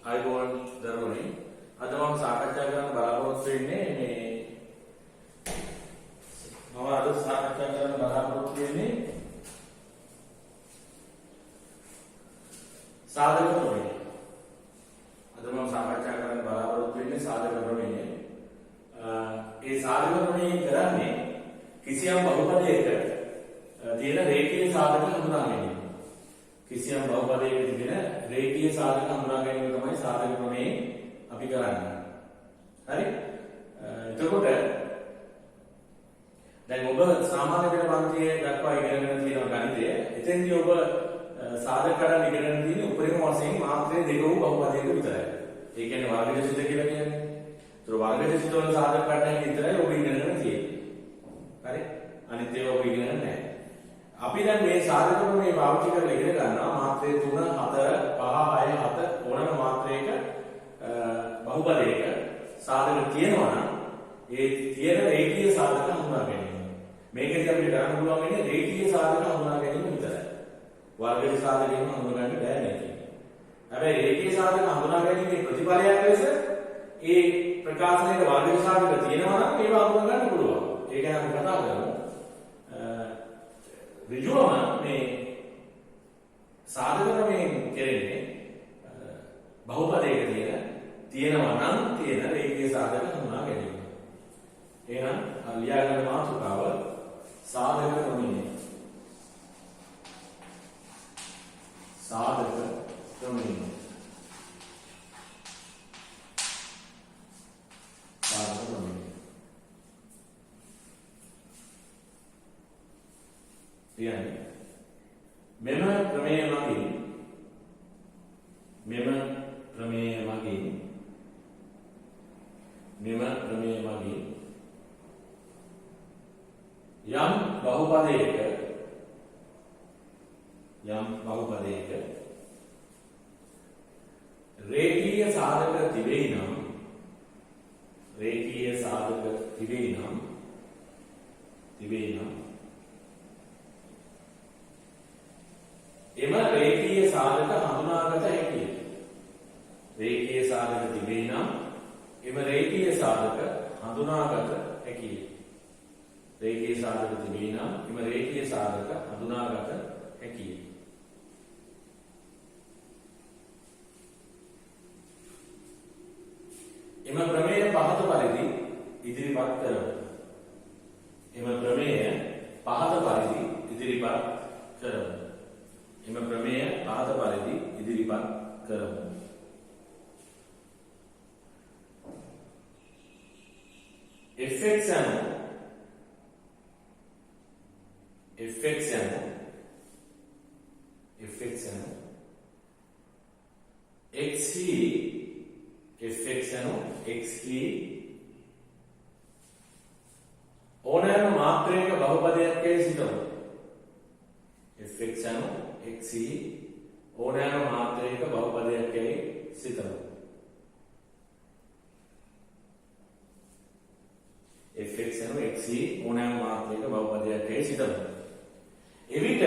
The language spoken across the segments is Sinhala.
ආයුබෝවන් දරුවනේ අද මම සාකච්ඡා කරන්න බලාපොරොත්තු වෙන්නේ සාධක ප්‍රමේය. සාධක ප්‍රමේය. ඒ සාධක ප්‍රමේය කරන්නේ කිසියම් බහුපදයක තියෙන රේඛීය සාධක හඳුනා ගැනීම. කිසියම් බහුපදයක තිබෙන රේඛීය සාධක හඳුනා ගැනීම තමයි සාධක ප්‍රමේය අපි කරන්නේ. හරි? එතකොට දැන් ඔබ සාමාන්‍ය පෙළ පන්තියේ දක්වා ඉගෙනගෙන තියෙන ගණිතය එතෙන්දී ඔබ සාධක කඩන ඉගෙනගෙන තියෙන උපරිම වශයෙන් මාත්‍රේ දෙක වූ බහුපදයක විතරයි. ඒ කියන්නේ වර්ග දේශිත කියලා කියන්නේ. ඒතර වර්ග දේශිත වල සාධක කඩන එක විතරයි ඔබ ඉගෙනගෙන තියෙන්නේ. හරි? අනිත් ඒවා ඔබ ඉගෙනගෙන නැහැ. අපි දැන් මේ සාධක ප්‍රමේය පාවිච්චි කරලා ඉගෙන ගන්නවා මාත්‍රේ 3 4 5 6 7 ඕනම මාත්‍රයක බහුපදයක සාධක තියෙනවා නම් ඒ තියෙන රේඛීය සාධක හඳුනා ගැනීම. මේකදී අපිට කරන්න පුළුවන් වෙන්නේ රේඛීය සාධක හඳුනා ගැනීම විතරයි. වර්ග සාධකයෙන් හඳුනා ගන්න බෑ මේක. හැබැයි රේඛීය සාධක හඳුනා ගැනීමේ ප්‍රතිඵලයක් ලෙස ඒ ප්‍රකාශනයේ වර්ග සාධක තියෙනවා නම් ඒවා හඳුනා ගන්න පුළුවන්. ඒක ගැන අපි කතා කරමු. ඍජුවම මේ සාධක මේ කෙරෙන්නේ බහුපදයක තියෙනවා නම් තියෙන රේඛීය සාධක හඳුනා ගැනීම. එහෙනම් ලියාගන්න මාතෘකාව සාධක ප්‍රමේය. සාධක ප්‍රමේය. සාධක ප්‍රමේය. කියන්නේ මෙම ප්‍රමේය මගින් යම් බහුපදයක රේඛීය සාධක තිබේ නම් එම රේඛීය සාධක හඳුනාගත හැකිය. රේඛීය සාධක තිබේ නම් එම රේඛීය සාධක හඳුනාගත හැකිය. රේඛීය සාධක තිබේ නම් එම රේඛීය සාධක හඳුනාගත හැකිය. එම ප්‍රමේය පහත පරිදි ඉදිරිපත් කරමු. fx xi ඕනෑම මාත්‍රයක බහුපදයක් යයි සිතමු. fx යනු xi ඕනෑම මාත්‍රයක බහුපදයක් යයි සිතමු. fx යනු xi ඕනෑම මාත්‍රයක බහුපදයක් යයි සිතමු. එවිට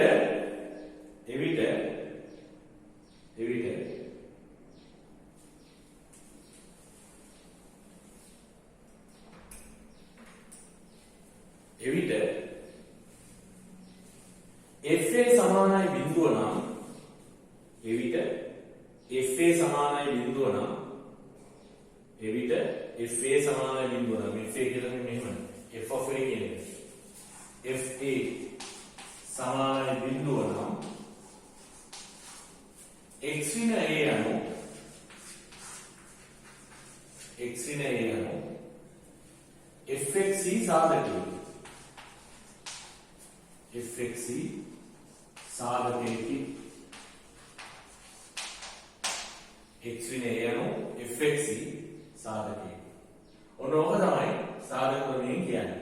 fa සමානයි බිඳුව නම් fa කියන්නේ මෙහෙම f of a කියන්නේ fa සමානයි බිඳුව නම් x වින a යනු fxc සාධකයයි. fxc සාධකයයි. x වින a යනු fxc සාධකයයි. ඔනෝක තමයි සාධක ප්‍රමේය කියන්නේ.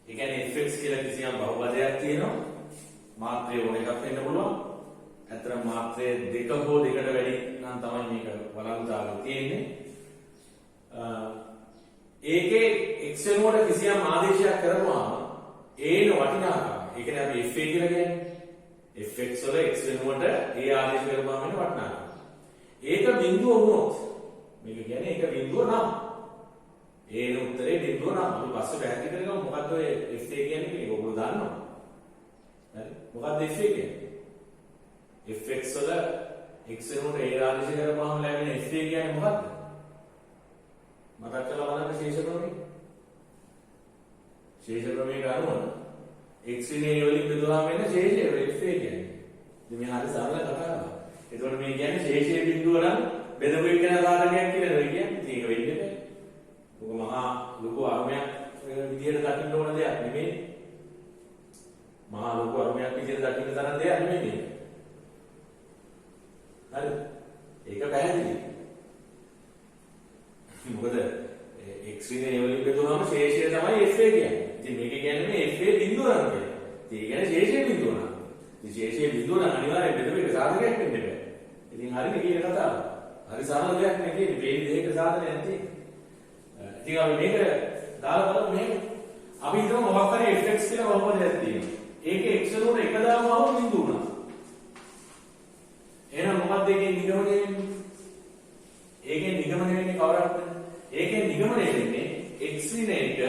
ඒ කියන්නේ fx කියලා කිසියම් බහුපදයක් තියෙනවා. මාත්‍රය ඕන එකක් වෙන්න පුළුවන්. අතන මාත්‍රය දෙක හෝ දෙකට වැඩි නම් තමයි මේක වළංගුතාවය තියෙන්නේ. ඒකේ x වෙනුවට කිසියම් ආදේශයක් කරපුවාම a න වටිනාකම. ඒ කියන්නේ අපි fa කියලා කියන්නේ fx වල x වෙනුවට a ආදේශ කරපුවාම වෙන වටිනාකම. ඒක බිඳුව වුණොත් මේක කියන්නේ එක බිඳුව නම් ඒ උත්තරේ බිඳුව නම් අපි පස්සේ පැහැදිලි කරගමු මොකද්ද ඔය FA කියන්නේ කියලා ඔයගොල්ලෝ දන්නවා. හරි මොකද්ද FA කියන්නේ? fx වල x වෙනුවට a රාශිය කරපුවාම ලැබෙන FA කියන්නේ මොකද්ද? මතක් කරලා බලන්න ශේෂ ප්‍රමේය. ශේෂ ප්‍රමේයට අනුව x විනේ වලින් බෙදුවාම එන ශේෂය FA කියන්නේ. ඉතින් මේ හරිය සරල කතාවක්. එතකොට මේ කියන්නේ ශේෂයේ බිඳුව නම් බෙදපු එක යන සාධකයක් කියලා නේද කියන්නේ? ඉතින් ඒක වෙන්නේ නැහැ. ඔක මහා ලොකු අරුමයක් විදියට දකින්න ඕන දෙයක් නෙමෙයි. මහා ලොකු අරුමයක් විදියට දකින්න තරම් දෙයක් නෙමෙයි. හරි. ඒක පැහැදිලි. මොකද x විනේ වලින් බෙදුවාම ශේෂය තමයි FA කියන්නේ. ඉතින් මේක කියන්නේ මේ FA බිඳුව නම් කියලා. ඉතින් ඒ කියන්නේ ශේෂයේ බිඳුව නම්. ඉතින් ශේෂයේ බිඳුව නම් අනිවාර්යයෙන් බෙදපු එක සාධකයක් වෙන්න බෑ. ඉතින් හරිනේ කියන කතාව. හරි සරල දෙයක් නේ කියන්නේ. මේ දෙයක සාධනයක් තියෙන්නේ. ඉතින් අපි මේක දාලා බලමු මේක. අපි හිතමු මොකක් හරි fx කියලා බහුපදයක් තියෙනවා. ඒකේ x වලට එක දාමම බිඳුව උනා. එහෙනම් මොකක්ද ඒකේ නිගමනය වෙන්නේ? ඒකේ නිගමනය වෙන්නේ කවරක්ද? ඒකේ නිගමනය වෙන්නේ x වින එක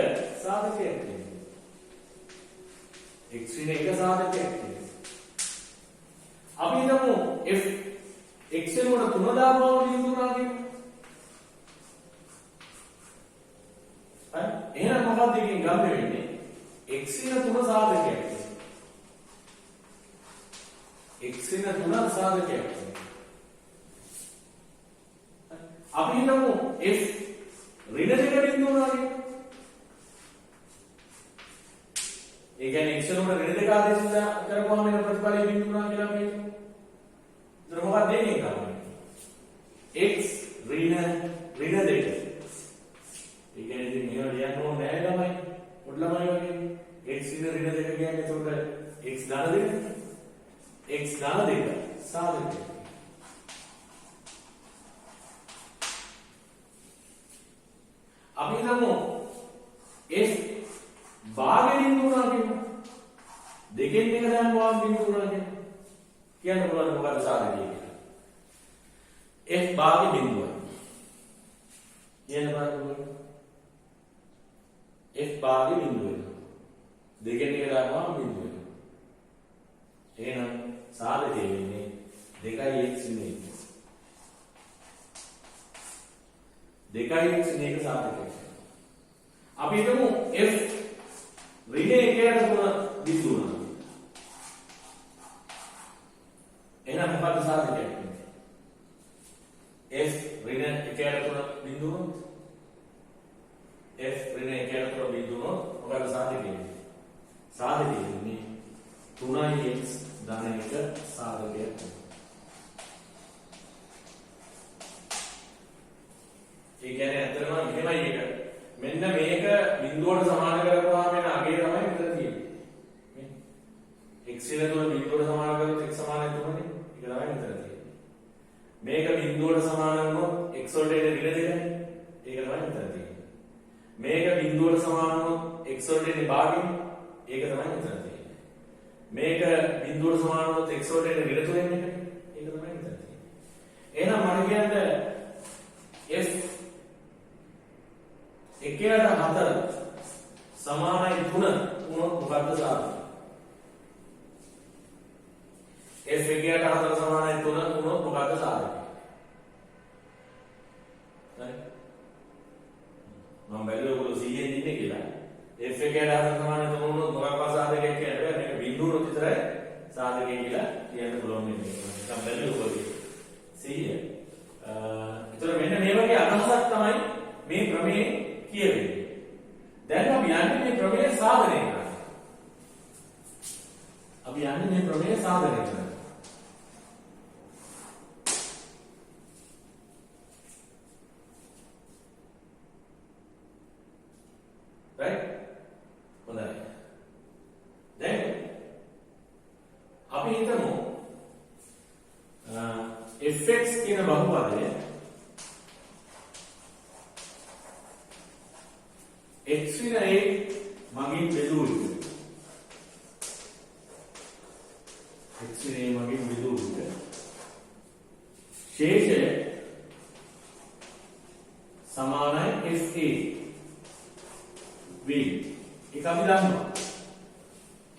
සාධකයක් වෙන්නේ. x වින එක සාධකයක් වෙන්නේ. අපි හිතමු f x වලට 3 දාමම බිඳුව උනා කියන්නේ. එහෙනම් මොකක්ද එකෙන් ගන්න වෙන්නේ? x වින 3 සාධකයක්. x වින 3 සාධකයක්. අපි හිතමු f ඍණ 2 බිඳුව උනා කියන්නේ. ඒ කියන්නේ x වලට ඍණ 2 ආදේශ කරපුවාම එන ප්‍රතිඵලය බිඳුව උනා කියලා අපි හිතමු. ඒතර මොකක්ද දෙන්නේ කරන්නේ? x ඍණ 2 ඒ කියන්නේ ඉතින් මේවා ලියන්න ඕනේ නැහැ ළමයි. පොඩි ළමයි වගේ. x වින ඍණ 2 කියන්නේ එතකොට x ධන 2. x ධන 2 සාධකය. අපි හිතමු f භාග බිඳුව උනා කියමු. දෙකෙන් එක දානවා බිඳුව උනා කියන්නේ. කියන්න පුළුවන් මොකක්ද සාධකය කියලා. f භාග බිඳුව. කියන්න බලන්න. f භාග බිඳුව වෙනවා. දෙකෙන් එක දානවා බිඳුව වෙනවා. එහෙනම් සාධකය වෙන්නේ 2x විනේ. 2x විනේ එක සාධකයක්. අපි හිතමු f ඍණ 1/3 බිඳුව උනා. එහෙනම් මොකක්ද සාධකයක් වෙන්නේ? f ඍණ 1/3 බිඳුව උනොත් f ඍණ 1/3 බිඳුව උනොත් මොකක්ද සාධකය වෙන්නේ? සාධකය වෙන්නේ 3x ධන 1 සාධකයක්. ඒ කියන්නේ ඇත්තටම මෙහෙමයි එක. මෙන්න මේක බිඳුවට සමාන කරපුවාම එන අගේ තමයි මෙතන තියෙන්නේ. x වින 3 බිඳුවට සමාන කරොත් x සමාන 3 නේ. ඒක තමයි මෙතන තියෙන්නේ. මේක බිඳුවට සමාන වුණොත් x වලට එන ඍණ 2නේ. ඒක තමයි මෙතන තියෙන්නේ. මේක බිඳුවට සමාන වුණොත් x වලට එන භාගෙනේ. ඒක තමයි මෙතන තියෙන්නේ. මේක බිඳුවට සමාන වුණොත් x වලට එන ඍණ 3 නේ. ඒක තමයි මෙතන තියෙන්නේ. එහෙනම් මම කියන්නේ f 1/4 සමානයි 3 වුණොත් මොකක්ද සාධකය? f 1/4 සමානයි 3 වුණොත් මොකක්ද සාධකය? හරි. මම බැලුවා ඔයගොල්ලෝ 100ෙන් ඉන්නේ කියලා. f 1/4 සමානයි 3 වුණොත් මොකක්ද සාධකයක් කියන්නේ? මේක බිඳුවට විතරයි සාධකය කියලා කියන්න පුළුවන් වෙන්නේ. මම බැලුවා ඔයගොල්ලෝ 100. ඒතර මෙන්න මේ වගේ අදහසක් තමයි මේ ප්‍රමේය කියවෙන්නේ. දැන් අපි යන්නේ මේ ප්‍රමේය සාධනය කරන්න. අපි යන්නේ මේ ප්‍රමේය සාධනය කරන්න. right? හොඳයි. දැන් අපි හිතමු fx කියන බහුපදය x වින a මගින් බෙදුවුයි. x වින a මගින් බෙදුවුයි. ශේෂය දන්නවා.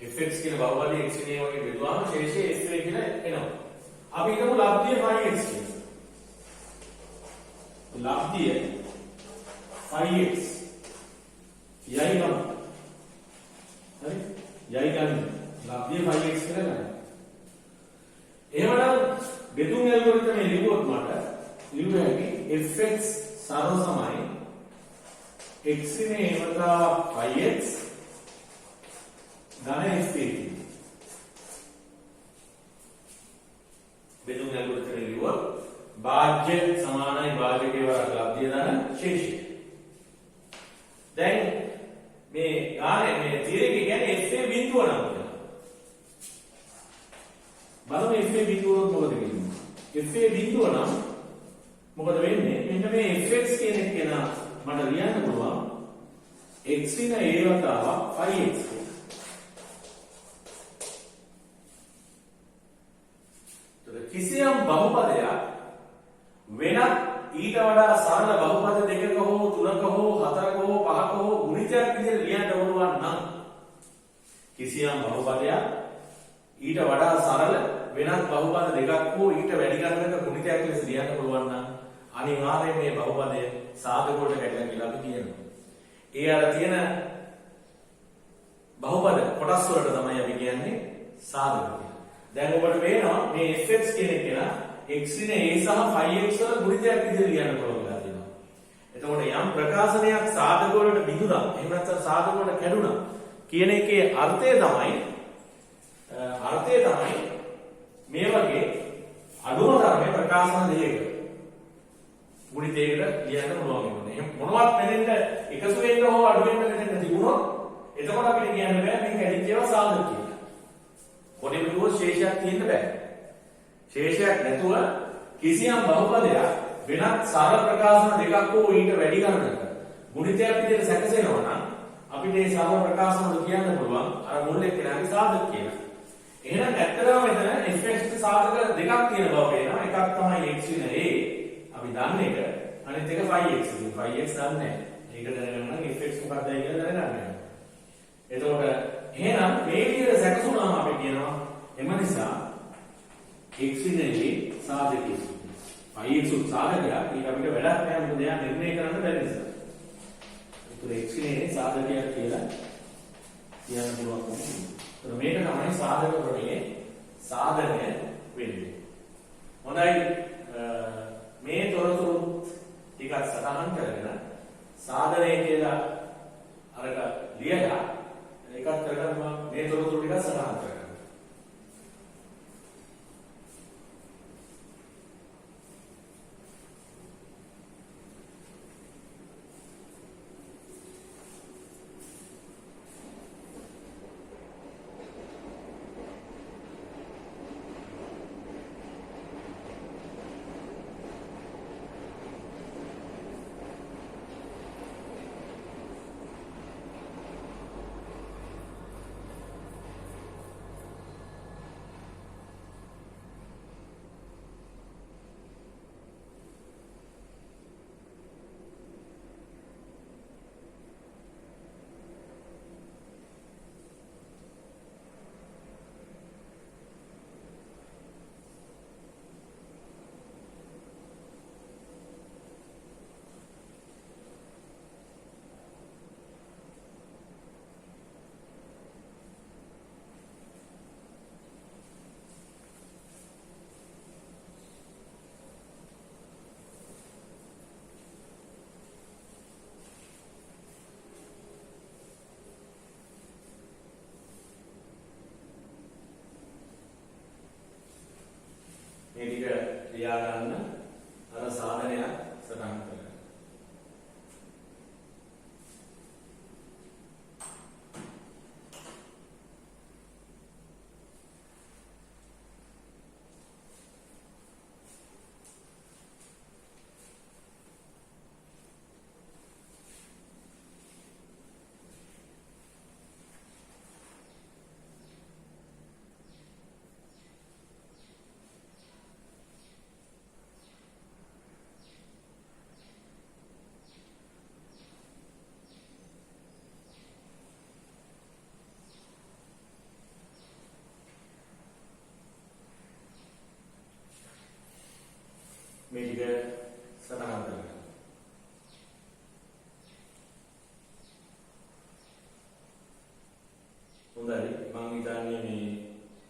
fx කියන බහුපදී x නේ වගේ බෙදුවාම ශේෂය fa කියලා එනවා. අපි හිතමු ලබ්ධිය 5x කියලා. ලබ්ධිය 5x යයි ගන්න. හරි? යයි ගන්න. ලබ්ධිය 5x කියලා ගන්න. එහෙමනම් බෙදුම් ඇල්ගොරිතමේ ලිව්වොත් මට ලිව්ව හැකි fx සරල සමයි x නේ ඒවතා 5x ධන fa. බෙදුම් ඇල්ගොරිතමේ ලිව්වොත් භාජ්‍ය සමානයි භාජකයේ වරක් ලබ්ධිය ධන ශේෂය. දැන් මේ ගානේ මේ තියරේ කියන්නේ fa බිඳුව නම් කියලා. බලමු fa බිඳුව මොකද කියන්නේ? fa බිඳුව නම් මොකද වෙන්නේ? මෙන්න මේ fx කියන එක කෙනා මට ලියන්න පුළුවන් x ඉන a වතාවක් 5x. කිසියම් බහුපදයක් වෙනත් ඊට වඩා සරල බහුපද දෙකක හෝ තුනක හෝ හතරක හෝ පහක හෝ ගුණිතයක් විදිහට ලියන්න ඕන නම් කිසියම් බහුපදයක් ඊට වඩා සරල වෙනත් බහුපද දෙකක් හෝ ඊට වැඩි ගණනක ගුණිතයක් ලෙස ලියන්න පුළුවන් නම් අනිවාර්යයෙන් මේ බහුපදය සාධක වලට කැඩලා කියලා අපි කියනවා. ඒ අර තියෙන බහුපද කොටස් වලට තමයි අපි කියන්නේ සාධක කියලා. දැන් ඔබට පේනවා මේ fx කියන එක නා x ඉන a සහ 5x වල ගුණිතයක් විදිහට ලියන්න පුළුවන් වෙලා තියෙනවා. එතකොට යම් ප්‍රකාශනයක් සාධක වලට බිඳුණා එහෙම නැත්නම් සාධක වලට කැඩුණා කියන එකේ අර්ථය තමයි මේ වගේ අඩුම තරමේ ප්‍රකාශන දෙයක ගුණිතයකට ලියන්න පුළුවන් වෙනවා. එහෙනම් මොනවත් මෙතෙන්ට එකසු වෙන්න හෝ අඩු වෙන්න මෙතෙන්ට තිබුණොත් එතකොට අපිට කියන්න බෑ මේ කැඩිච්ච ඒවා සාධක කියලා. කොටේ විදුව ශේෂයක් තියෙන්න බෑ. ශේෂයක් නැතුව කිසියම් බහුපදයක් වෙනත් සරල ප්‍රකාශන දෙකක් හෝ ඊට වැඩි ගණනක ගුණිතයක් විදිහට සැකසෙනවා නම් අපිට මේ සරල ප්‍රකාශන වල කියන්න පුළුවන් අර මුල් එක්කෙනාගේ සාධක කියලා. එහෙනම් ඇත්තටම මෙතන fx සාධක දෙකක් තියෙන බව පේනවා. එකක් තමයි x ඉන a අපි දන්නේ එක. අනිත් එක 5x. 5x දන්නේ නැහැ. ඒක දැනගන්න නම් fx මොකක්දයි කියලා දැනගන්න ඕනේ. එතකොට එහෙනම් මේ විදිහට සැකසුනාම අපි කියනවා එම නිසා x ඉන a සාධකයි. 5x සාධකයක්. ඒක අපිට වැඩක් නෑ මොකද එයා නිර්ණය කරන්න බැරි නිසා. ඒතර x ඉන a සාධකයක් කියලා කියන්න පුළුවන් කොහොමද? ඒතර මේක තමයි සාධක ප්‍රමේයේ සාධනය වෙන්නේ. හොඳයි මේ තොරතුරු ටිකක් සටහන් කරගෙන සාධනය කියලා අරක ලියලා ඒකත් කරගෙන මේ තොරතුරු ටික සටහන් කරගන්න. මේ ටික ලියා ගන්න අර සාධනයක් සටහන් කරගන්න. මේ ටික සටහන් කරගන්න. හොඳයි මම හිතන්නේ මේ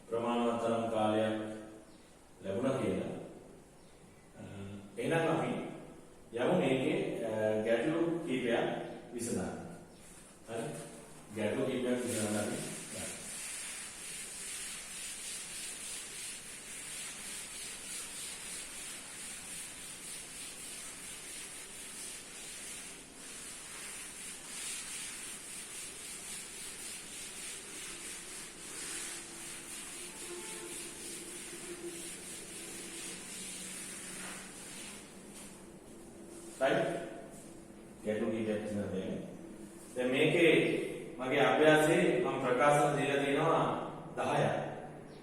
ප්‍රමාණවත් තරම් කාලයක් ලැබුණා කියලා. එහෙනම් අපි යමු මේකේ ගැටලු කීපයක් විසඳන්න. හරි? ගැටලු කීපයක් විසඳන්න අපි right? ගැටලු කීපයක් විසඳන්න. දැන් මේකේ මගේ අභ්‍යාසයේ මම ප්‍රකාශන දීලා තියෙනවා 10ක්.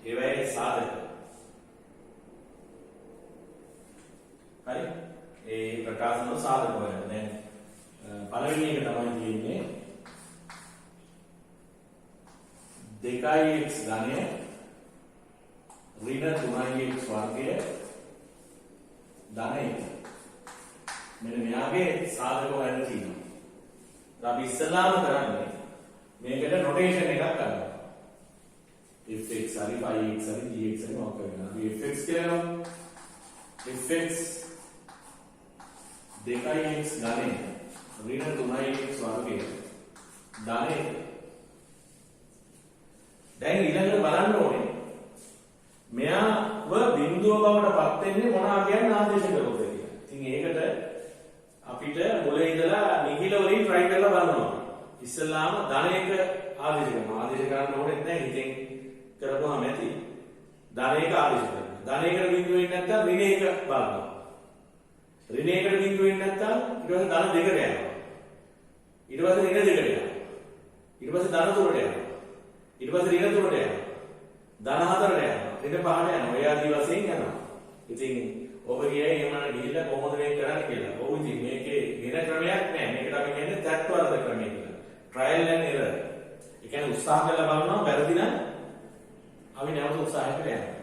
ඒවයේ සාධක. හරි? ඒ ප්‍රකාශන සාධක වල දැන් පළවෙනි එක තමයි කියන්නේ 2x ධනය ඍණ 3x වර්ගය ධන 1. මෙන්න මෙයාගේ සාධක හොයන්න තියෙනවා. අපි ඉස්සලාම කරන්නේ මේකට නොටේෂන් එකක් ගන්නවා. fx හරි yx හරි gx හරි මොකක් කරනවා. අපි fx කියනවා. fx 2x ධනය ඍණ 3x වර්ගය ධන 1. දැන් ඊළඟට බලන්න ඕනේ මෙයාව බිඳුව බවට පත් වෙන්නේ මොන ආකාරයෙන් ආදේශ කරොත් කියලා. ඉතින් ඒකට අපිට මුලින් ඉඳලා නිහිල වලින් try කරලා බලනවා. ඉස්සල්ලාම ධන 1 ආදේශ කරනවා. ආදේශ කරන්න ඕනේ නැහැ හිතෙන් කරපුවාම ඇති. ධන 1 ආදේශ කරනවා. ධන 1ට බිඳුව වෙන්නේ නැත්නම් ඍණ 1 බලනවා. ඍණ 1ට බිඳුව වෙන්නේ නැත්නම් ඊට පස්සේ ධන 2ට යනවා. ඊට පස්සේ ඍණ 2ට යනවා. ඊට පස්සේ ධන 3ට යනවා. ඊට පස්සේ ඍණ 3ට යනවා. ධන 4ට යනවා. ඍණ 5ට යනවා. ඔය ආදී වශයෙන් යනවා. ඉතින් ඔබ කියයි එහෙම ගිහිල්ලා කොහොමද මේක කරන්නේ කියලා. ඔව් ඉතින් මේකේ වෙන ක්‍රමයක් නැහැ. මේකට අපි කියන්නේ තත්ත්වවර්ධ ක්‍රමය කියලා. Trial and error. ඒ කියන්නේ උත්සාහ කරලා බලනවා වැරදි නම් අපි නැවත උත්සාහ කරලා යනවා.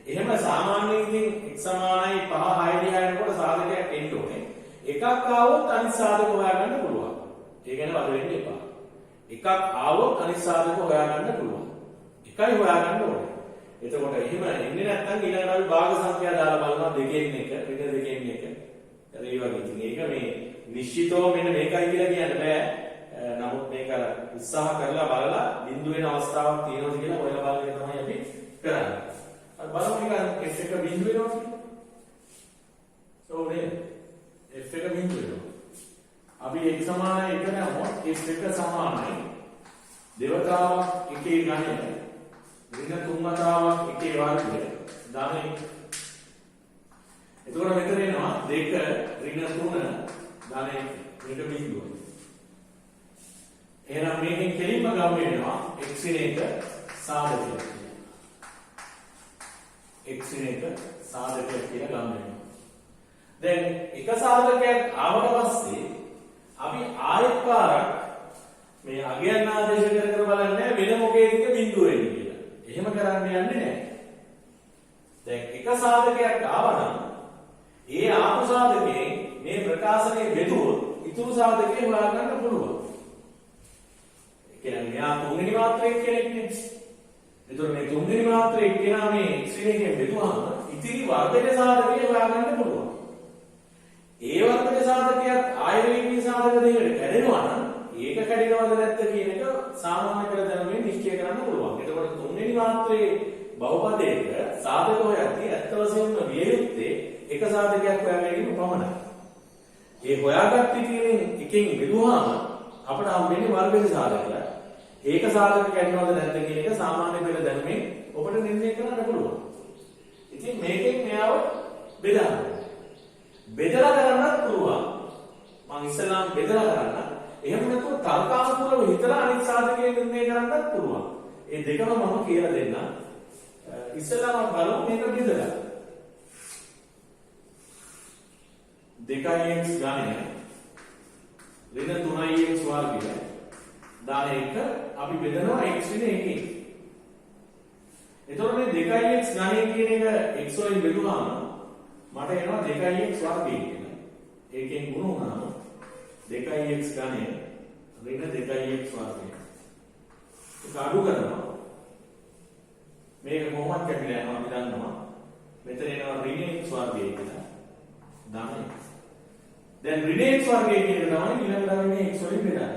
එහෙම සාමාන්‍යයෙන් ඉතින් x සමානයි 5 6 දිහා යනකොට සාධකයක් එන්න ඕනේ. එකක් ආවොත් අනිත් සාධක හොයාගන්න පුළුවන්. ඒ කියන්නේ වද වෙන්න එපා. එකක් ආවොත් අනිත් සාධක හොයාගන්න පුළුවන්. එකයි හොයාගන්න ඕනේ. එතකොට එහෙම එන්නේ නැත්නම් ඊළඟට අපි භාග සංඛ්‍යා දාලා බලනවා 2කින් 1 ඍණ 2කින් 1. ඒ වගේ ඉතින් ඒක මේ නිශ්චිතව මෙන්න මේකයි කියලා කියන්න බෑ. නමුත් මේක උත්සාහ කරලා බලලා බිඳු වෙන අවස්ථාවක් තියෙනවද කියලා ඔයලා බලන එක තමයි අපි කරන්නේ. අර බලමු මේක f එක බිඳු වෙනවා කියලා. සෝනේ f එක බිඳු වෙනවා. අපි x සමානයි 1 නමොත් f එක සමානයි දෙවතාවක් 1 ගණනය ඍණ 3 වතාවක් 1 වර්ගය ධන 1. එතකොට මෙතන එනවා 2 ඍණ 3 ධන 1 මේක බිඳුව. එහෙනම් මේකෙන් කෙලින්ම ගම වෙනවා x ඉන එක සාධකයක් කියලා. x ඉන එක සාධකයක් කියලා ගම වෙනවා. දැන් එක සාධකයක් ආවට පස්සේ අපි ආයෙත් පාරක් මේ අගයන් ආදේශ කර කර බලන්නේ වෙන මොකේද බිඳුව වෙන්නේ කියලා. එහෙම කරන්න යන්නේ නැහැ. දැන් එක සාධකයක් ආවනම් ඒ ආපු සාධකයෙන් මේ ප්‍රකාශනයේ බෙදුවොත් ඊතුරු සාධකේ හොයාගන්න පුළුවන්. ඒ කියන්නේ මෙයා තුන්වෙනි මාත්‍රයක් කෙනෙක්නේ. ඒතකොට මේ තුන්වෙනි මාත්‍රයේ එක්කෙනා මේ x එකෙන් බෙදුවාම ඉතිරි වර්ගක සාධකේ හොයාගන්න පුළුවන්. ඒ වර්ගක සාධකයක් ආයතනික සාධක දෙකකට කැඩෙනවා නම් ඒක කැඩෙනවද නැද්ද කියන එක සාමාන්‍ය කර දැනුමින් නිශ්චය කරන්න පුළුවන්. එතකොට තුන්වෙනි මාත්‍රයේ බහුපදයක සාධක හොයද්දී ඇත්ත වශයෙන්ම විය යුත්තේ එක සාධකයක් හොයා ගැනීම පමණයි. ඒ හොයාගත් එකෙන් බෙදුවාම අපට හම්බෙන්නේ වර්ගක සාධකයක්. ඒක සාධක කැඩෙනවද නැද්ද කියන එක සාමාන්‍ය පෙළ දැනුමින් ඔබට නිර්ණය කරන්න පුළුවන්. ඉතින් මේකෙන් මෙයාව බෙදන්න. බෙදලා කරන්නත් පුළුවන්. මම ඉස්සෙල්ලාම බෙදලා කරන්න. එහෙම නැත්නම් තර්කානුකූලව හිතලා අනිත් සාධකයේ නිර්ණය කරන්නත් පුළුවන්. ඒ දෙකම මම කියලා දෙන්නම්. ඉස්සෙල්ලාම බලමු මේක බෙදලා. 2x ගණනය ඍණ 3x වර්ගය දාන 1 අපි බෙදනවා x වෙන එකකින්. එතකොට මේ 2x ගණනය කියන එක x වලින් බෙදුවාම මට එනවා 2x වර්ගය කියලා. ඒකෙන් ගුණ වුණාම 2x ගණය ඍණ 2x වර්ගය. ඒක අඩු කරනවා. මේක කොහොමද කැපිලා යනවා අපි දන්නවා. මෙතන එනවා ඍණ x වර්ගය කියලා. ධන x. දැන් ඍණ x වර්ගය කියන එක තමයි ඊළඟ ධර්මයේ x වලින් බෙදන්නේ.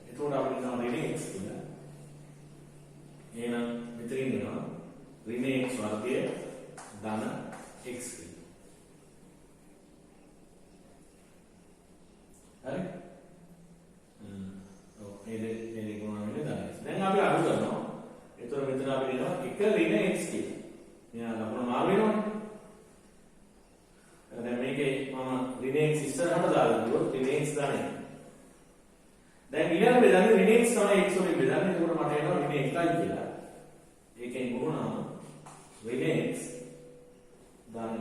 එතකොට අපිට එනවා ඍණ x කියලා. එහෙනම් මෙතනින් එනවා ඍණ x වර්ගය ධන x කියලා. හරි? මේ ගුණ වෙන්නේ ධන x. දැන් අපි අඩු කරනවා. එතකොට මෙතන අපි එනවා 1 ඍණ x කියලා. මෙයා ලකුණ මාරු වෙනවනේ. දැන් මේකේ මම ඍණ x ඉස්සරහට දාලා දුවොත් ඍණ x ධනයි. දැන් ඊළඟ බෙදන්නේ ඍණ x තමයි x වලින් බෙදන්නේ. එතකොට මට එනවා ඍණ 1යි කියලා. ඒකෙන් ගුණාම ඍණ x ධන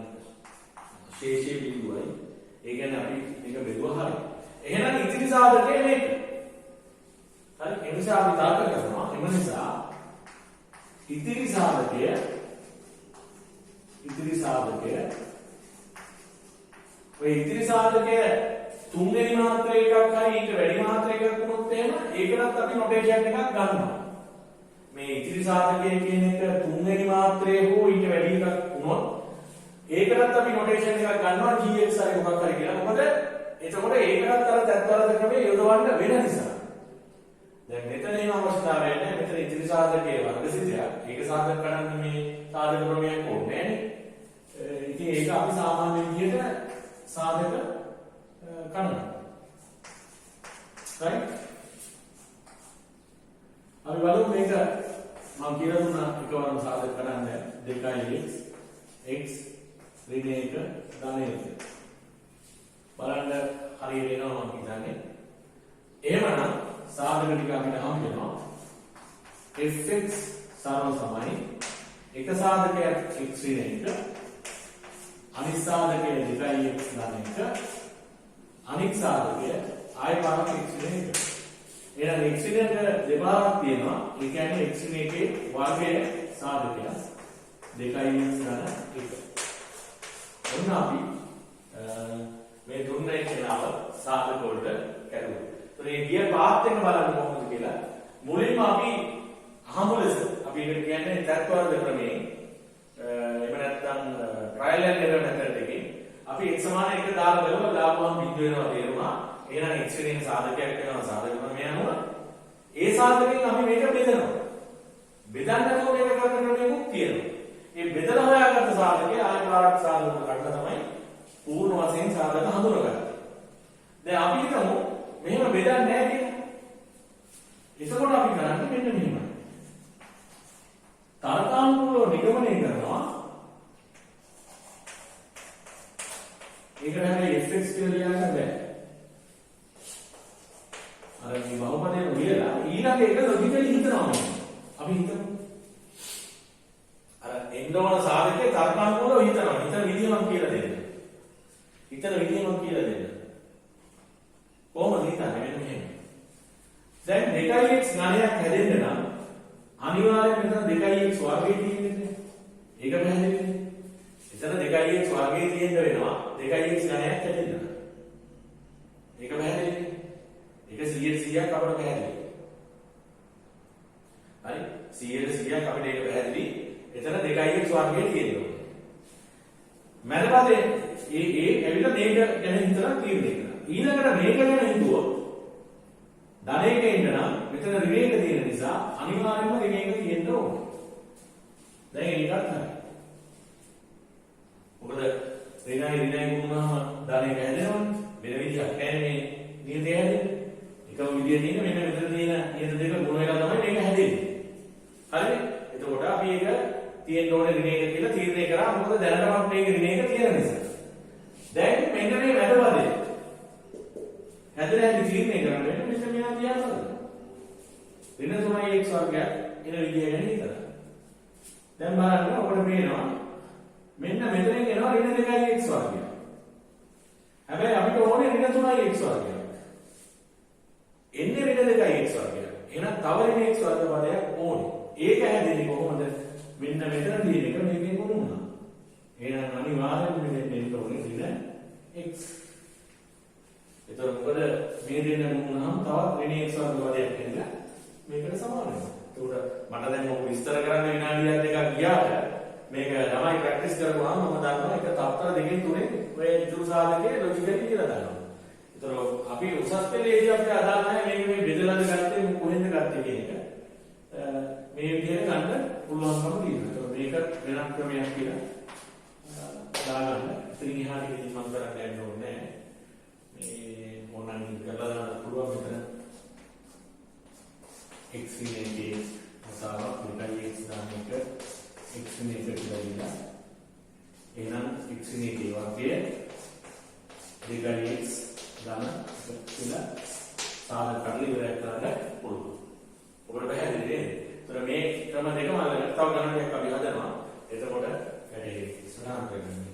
ශේෂයේ බිඳුවයි. ඒ කියන්නේ අපි මේක බෙදුවා හරියි. එහෙනම් ඉතිරි සාධකය මේක. හරි ඒ නිසා අපි දායක කරනවා. එම නිසා ඉතිරි සාධකය ඔය ඉතිරි සාධකය තුන්වෙනි මාත්‍ර එකක් හරි ඊට වැඩි මාත්‍ර එකක් වුණොත් එහෙම ඒකටත් අපි නොටේෂන් එකක් ගන්නවා. මේ ඉතිරි සාධකය කියන එක තුන්වෙනි මාත්‍රයේ හෝ ඊට වැඩි එකක් වුණොත් ඒකටත් අපි නොටේෂන් එකක් ගන්නවා gx හරි මොකක් හරි කියලා. මොකද එතකොට ඒකටත් අර තත්වලද ක්‍රමයේ යොදවන්න වෙන නිසා. දැන් මෙතන එන අවස්ථාවේ නැහැ. මෙතන ඉතිරි සාධකයේ වර්ගසිතයක්. ඒක සාධක කරන්නේ මේ සාධක ක්‍රමයක් ඕනේ නෑනේ. ඉතින් ඒක අපි සාමාන්‍ය විදිහට සාධක කරනවා. right? අපි බලමු මේක මම කියලා දුන්නා එකවරම සාධක කරන්න 2x x ඍණ 1 ධන 1. බලන්න හරිය වෙනවා මම හිතන්නේ. එහෙමනම් සාධක ටික අපිට හම් වෙනවා. fx සරල සමයි එක සාධකයක් x ඍණ 1 අනිත් සාධකය 2x ධන 1 අනිත් සාධකය ආය පාරක් x ඍණ 1. එහෙනම් x ඍණ 1 දෙපාරක් තියෙනවා. ඒ කියන්නේ x ඍණ 1 වර්ගයේ සාධකය 2x ධන 1. ඔන්න අපි මේ දුන්න එකලාව සාධක වලට කරුවා. ඒතර මේ ගිය පාත් එක බලන්න කොහොමද කියලා මුලින්ම අපි අහමු ලෙස අපි ඒකට කියන්නේ තත්ත්වවර්ධ ක්‍රමයේ එහෙම නැත්නම් ට්‍රයිල් ඇන්ඩ් එරර් මෙතඩ් එකේ අපි x සමාන 1 දාලා බලුවා දාපුවම බිඳු වෙනවා තේරුණා. එහෙනම් x වෙනින් සාධකයක් වෙනවා සාධක ක්‍රමය අනුව. ඒ සාධකයෙන් අපි මේක බෙදනවා. බෙදන්නකෝ මේක කරන ක්‍රමයකුත් තියෙනවා. මේ බෙදලා හොයාගත්ත සාධකයේ ආය පාරක් සාධක ගන්න තමයි පූර්ණ වශයෙන් සාධක හඳුනගන්නේ. දැන් අපි හිතමු මෙහෙම බෙදන්නේ නැහැ කියලා. එතකොට අපි කරන්නේ මෙන්න මෙහෙමයි. තර්කානුකූලව නිගමනය කරනවා. ඒකට හැබැයි fx කියලා ලියන්න බෑ. අර මේ බහුපදයෙන් ලියලා ඊළඟ එක ලොජිකලි හිතනවා මම. අපි හිතමු. අර එන්නෝන සාධකයේ තර්කානුකූලව හිතනවා. හිතන විදිය මම කියලා දෙන්න. කොහොමද හිතන්නේ මෙන්න මෙහෙම. දැන් 2x ගණයක් හැදෙන්න නම් අනිවාර්යයෙන් මෙතන 2x වර්ගය තියෙන්නේ. ඒක පැහැදිලිද? එතන 2x වර්ගය තියෙන්න වෙනවා 2x ගණයක් හැදෙන්න. ඒක පැහැදිලිද? ඒක 100%ක් අපිට පැහැදිලි. හරි? 100%ක් අපිට ඒක පැහැදිලි. එතන 2x වර්ගය තියෙනවා. මැදපදේ ඒ ඇවිල්ලා මේක ගැන හිතලා තීරණය කරනවා. ඊළඟට මේක ගැන හිතුවොත් ධනයක ඉන්න නම් මෙතන ඍණ 1 තියෙන නිසා අනිවාර්යයෙන්ම ඍණ 1 තියෙන්න ඕනේ. දැන් ඒකත් හරි. මොකද ඍණයි ගුණාම ධනයක හැදෙනවනේ. වෙන විදිහක් නැහැ මේ නියතය හැදෙන්නේ. එකම විදිය තියෙන මෙන්න මෙතන තියෙන නියත දෙක ගුණ වෙලා තමයි මේක හැදෙන්නේ. හරිද? එතකොට අපි ඒක තියෙන්න ඕනේ ඍණ 1 කියලා තීරණය කරා. මොකද දැනටමත් මේක ඍණ 1 තියෙන නිසා. දැන් මෙන්න මේ මැදපදේ හැදෙන්නේ තීරණය කරන්නේ මෙන්න මෙයා තියනවා. ඍණ 3x වර්ගයක් එන විදිය ගැන හිතලා. දැන් බලන්න ඔබට පේනවා මෙන්න මෙතනින් එනවා ඍණ 2x වර්ගයක්. හැබැයි අපිට ඕනේ ඍණ 3x වර්ගයක්. එන්නේ ඍණ 2x වර්ගයක්. එහෙනම් තව ඍණ x වර්ග පදයක් ඕනේ. ඒක හැදෙන්නේ කොහොමද? මෙන්න මෙතන තියෙන එක මේකෙන් කොහොමද? එහෙනම් අනිවාර්යයෙන්ම මෙතෙන් එන්න ඕනේ x. එතකොට මොකද මේ දෙන්න මුණාම තවත් ඍණ x වර්ග පදයක් එන්න මේකට සමාන වෙනවා. එතකොට මට දැන් මොකද විස්තර කරන්න විනාඩියක් දෙකක් ගියාට මේක ළමයි ප්‍රැක්ටිස් කරපුවාම මම දන්නවා එක තත්ත්ව දෙකෙන් තුනෙන් ඔය ඉතුරු සාධකයේ ලොජිකලි කියලා දන්නවා. එතකොට අපි උසස් පෙළේදී අපිට අදාළ නැහැ මේක මේ බෙදලාද ගත්තේ කොහෙන්ද ගත්තේ කියන එක. මේ විදිහට ගන්න පුළුවන්කම තියෙනවා. එතකොට මේක වෙනත් ක්‍රමයක් කියලා දාගන්න. ඉතින් එහාට ඉතින් මම කරන්න යන්න ඕනේ නැහැ. මේ ඕනනම් කරලා දාන්න පුළුවන් මෙතන x ඉන්නේ අසාවක් මෙතන x දාන එක x ඉන්නේ කියලා දිනා. එහෙනම් x ඉන්නේ වර්ගය දෙකයි x දාන කියලා සාධක කරලා ඉවරයක් කරන්න පුළුවන්. ඔබට පැහැදිලිද? ඒතර මේ ක්‍රම දෙකම අල්ලගෙන තව ගණනයක් අපි හදනවා. එතකොට වැඩි ඉස්සරහට කරගන්න.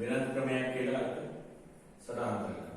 වෙනත් ක්‍රමයක් කියලා සටහන් කරගන්න.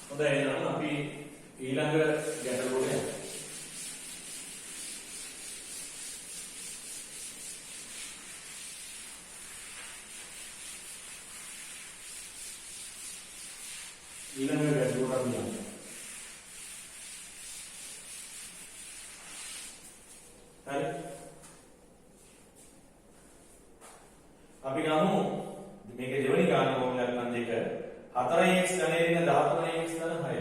හොඳයි එහෙනම් අපි ඊළඟ ගැටලුවට යමු. ඊළඟ ගැටලුවට අපි යමු. හරි. අපි ගමු මේකේ දෙවෙනි ගාන මොකක්ද නම් දෙක 4x ධනය ඍණ 13x ධන 6.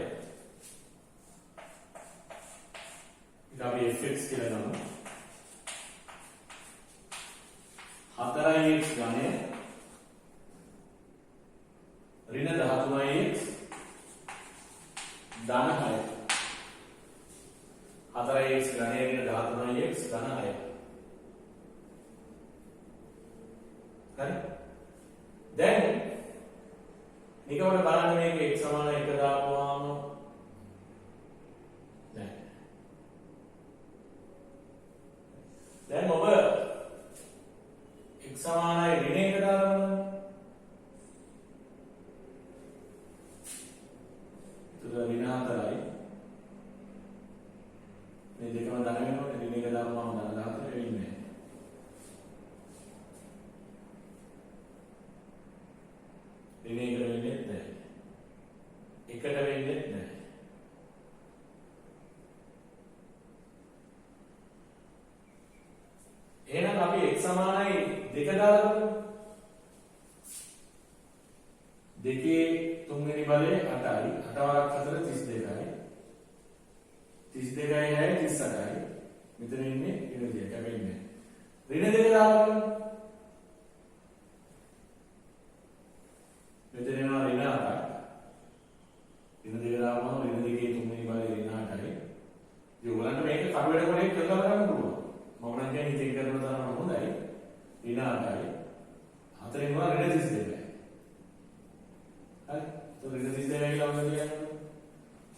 ඉතින් අපි fx කියලා ගමු. 4x ධනය ඍණ 13x ධන 6. 4x ධනය ඍණ 13x ධන 6. හරි. දැන් නිකම්ම බලන්න මේක x සමාන 1 දාපුවාම දැන් ඔබ x සමානයි ඍණ 1 දානවා. ඍණ 4යි මේ දෙකම ධන වෙනකොට ඍණ 1 දාපුවාම ධන 14 වෙන්නේ. ඍණ 1 වෙන්නේ නැහැ. 1ට වෙන්නේ නැහැ. එහෙනම් අපි x සමානයි 2 දාලා බලමු. 2 තුන්වෙනි බලය 8යි. 8 වරක් 4 32යි. 32යි 38යි. මෙතන ඉන්නේ ඍණ 2 කැපෙන්නේ. ඍණ 2 දාලා බලමු. මෙතන එනවා ඍණ 8ක්. ඍණ 2 දාපුවම ඍණ 2 තුන්වෙනි බලය ඍණ 8යි. ඒ ඔයගලන්ට මේක කඩුවට කොටේ කරලා බලන්න පුළුවන්. මම නම් කියන්නේ ඉතින් කරන තරම හොඳයි. ඍණ 8යි. 4 වෙනවා ඍණ 32යි. හරි. તો ඍණ 32යි කියලා මොකද කියන්නේ?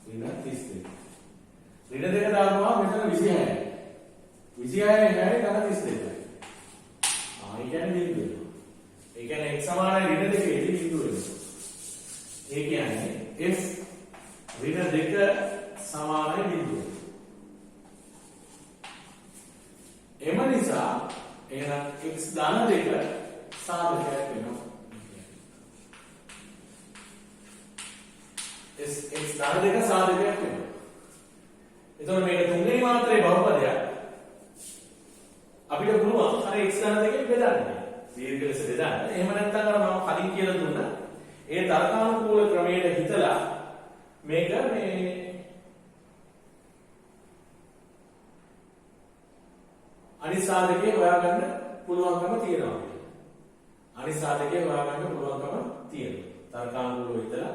ඍණ 32. ඍණ 2 දානවා මෙතන 26යි. 26යි ධන 32යි. ඒ කියන්නේ බිඳුව. ඒ කියන්නේ x සමානයි ඍණ 2 දී බිඳුව වෙනවා. ඒ කියන්නේ f ඍණ 2 සමානයි බිඳුව. එම නිසා එහෙනම් x ධන 2 සාධකයක් වෙනවා. x ධන 2 සාධකයක් වෙනවා. එතකොට මේක තුන්වෙනි මාත්‍රේ බහුපදයක්. අපිට පුළුවන් අර x ධන 2 බෙදන්න. දීර්ඝ ලෙස බෙදන්න. එහෙම නැත්නම් අර මම කලින් කියලා දුන්නා ඒ තර්කානුකූල ක්‍රමයට හිතලා මේක මේ අනිත් සාධකේ හොයාගන්න පුළුවන්කම තියෙනවා. අනිත් සාධකේ හොයාගන්න පුළුවන්කම තියෙනවා. තර්කානුකූලව හිතලා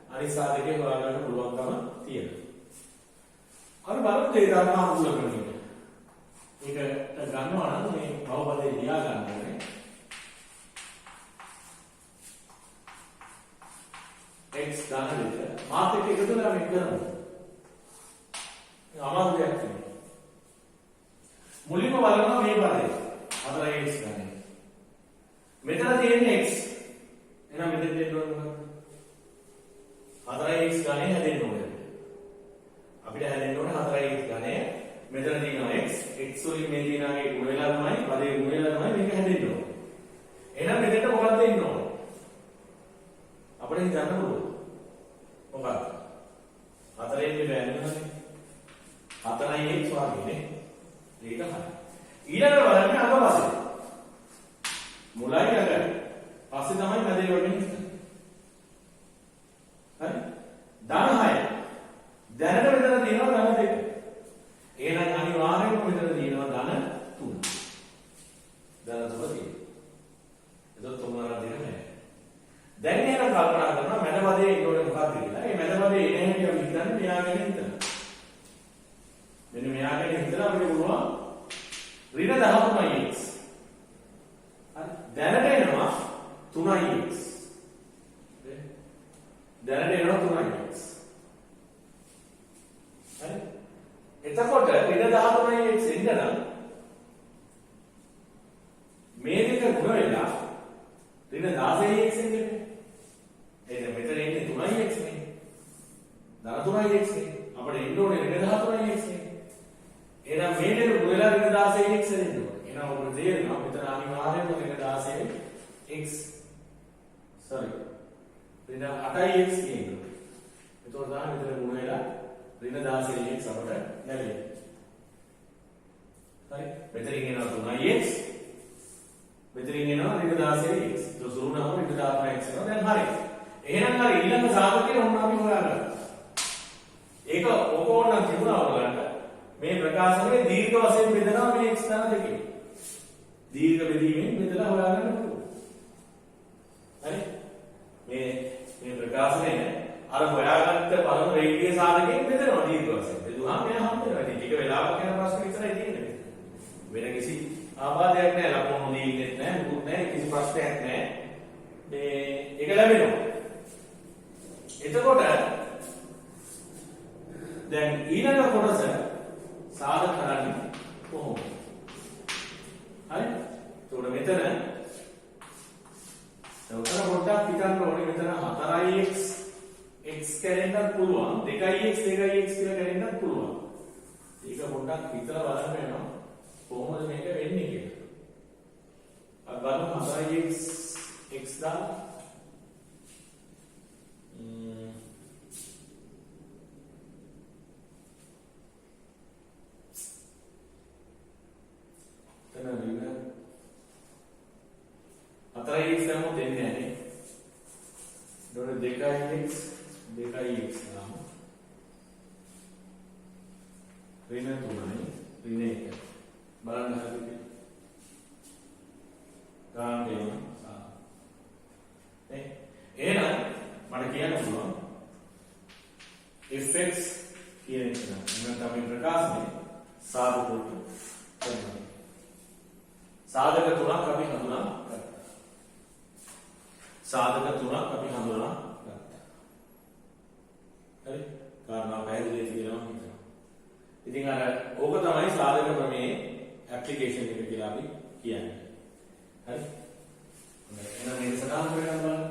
අනිත් සාධකේ හොයාගන්න පුළුවන්කම තියෙනවා. අර බලමු ඒ තර්කානුකූල ක්‍රමයට. ඒක ගන්නවා නම් මේ බහුපදේ ලියා ගන්න ඕනේ. x ධන 2 මාත් එක්ක එකතු වෙලා මේක කරමු. අමාරු දෙයක් නෙමෙයි. මුලින්ම බලනවා මේ පදේ 4x ගන්න. මෙතන තියෙන්නේ x. එහෙනම් මෙතෙන් දෙන්න ඕනේ මොකක්ද? 4x ගණේ හැදෙන්න ඕනේ. අපිට හැදෙන්න ඕනේ 4x ගණේ. මෙතන තියෙනවා x. x වලින් මේ තියෙනාගේ ගුණ වෙලා තමයි පදේ ගුණ වෙලා තමයි මේක හැදෙන්න ඕනේ. එහෙනම් මෙතෙන්ට මොකක්ද දෙන්න ඕනේ? අපිට හිතන්න පුළුවන්. මොකක්ද? 4ෙන් බෑනනේ. 4යි x වගේනේ. ඒක හරි. ඊළඟට බලන්න අග පස්සේ. මුලයි අග. පස්සේ තමයි මැදේ වගේ හිතන්නේ. හරි? ධන 6. දැනට මෙතන තියෙනවා ධන 2. එහෙනම් අනිවාර්යයෙන්ම මෙතන තියෙනවා ධන 3. ධන 3 තියෙනවා. එතකොට තුන්වරක් දෙක නැහැ. දැන් එහෙනම් කල්පනා කරනවා මැද පදේ ඉන්නෝනේ මොකක්ද කියලා. මේ මැද පදේ එන හැටි අපි හිතන්නේ මෙයා ගැන හිතනවා. මෙන්න මෙයා ගැන හිතලා අපිට පුළුවන් ඍණ 13x. හරි. දැනට එනවා 3x. දැනට එනවා 3x. හරි. එතකොට ඍණ 13x එන්න නම් මේ දෙක ගුණ වෙලා ඍණ 16x එන්නේ. එහෙනම් මෙතන එන්නේ 3x නේ. ධන 3x නේ. අපිට එන්න ඕනේ ඍණ 13x නේ. එහෙනම් මේ දෙක ගුණ වෙලා ඍණ 16x එන්න ඕනේ. එහෙනම් ඔබට තේරෙනවා මෙතන අනිවාර්යයෙන්ම ඍණ 16x ඍණ 8x කියනවා. එතකොට තමයි මෙතන ගුණ වෙලා ඍණ 16x අපට ලැබෙන්නේ. හරි. මෙතනින් එනවා 3x. මෙතනින් එනවා ඍණ 16x. તો සුරුනාම ඍණ 13x එනවා. දැන් හරි. එහෙනම් අර ඊළඟ සාධකය ඔන්න අපි හොයාගන්න. ඒක ඕකෝනම් තිබුණා ඔයගලන්ට. මේ ප්‍රකාශනයේ දීර්ඝ වශයෙන් බෙදනවා මේ x ධන දෙකේ. දීර්ඝ බෙදීමෙන් බෙදලා හොයාගන්න පුළුවන්. හරි? මේ ප්‍රකාශනයේ අර හොයාගත්ත පළමු රේඛීය සාධකයෙන් බෙදනවා දීර්ඝ වශයෙන්. බෙදුවාම මෙයා හම්බ වෙනවා. ඉතින් ටික වෙලාවක් යන ප්‍රශ්න විතරයි තියෙන්නේ. වෙන කිසි ආබාධයක් නැහැ. ලකුණු දීන්නේ නැහැ. මුකුත් නැහැ. කිසි ප්‍රශ්නයක් නැහැ. ඒක ලැබෙනවා. එතකොට දැන් ඊළඟ කොටස සාධක කරන්නේ කොහොමද? හරි? එතකොට මෙතන පොඩ්ඩක් හිතන්න ඕනේ මෙතන 4x x කැරෙන්නත් පුළුවන් 2x 2x කියලා කැරෙන්නත් පුළුවන්. ඒක පොඩ්ඩක් හිතලා බලන්න වෙනවා කොහොමද මේක වෙන්නේ කියලා. අපි බලමු 4x x දාලා x නම් දෙන්නේ නැහැ. ඒතකොට 2x 2x නම් ඍණ 3යි ඍණ 1. බලන්න හරිද? ගාන දෙනවා. එහෙනම් මට කියන්න පුළුවන් fx කියන එක නම් තමයි ප්‍රකාශනේ සාධක තුනක්. සාධක තුනක් අපි හඳුනා සාධක තුනක් අපි හඳුනා ගත්තා. හරි? කාරණා පැහැදිලි කියලා මම හිතනවා. ඉතින් අර ඕක තමයි සාධක ප්‍රමේයේ ඇප්ලිකේෂන් එක කියලා අපි කියන්නේ. හරි? එහෙනම් මේක සටහන් කරගන්න බලන්න.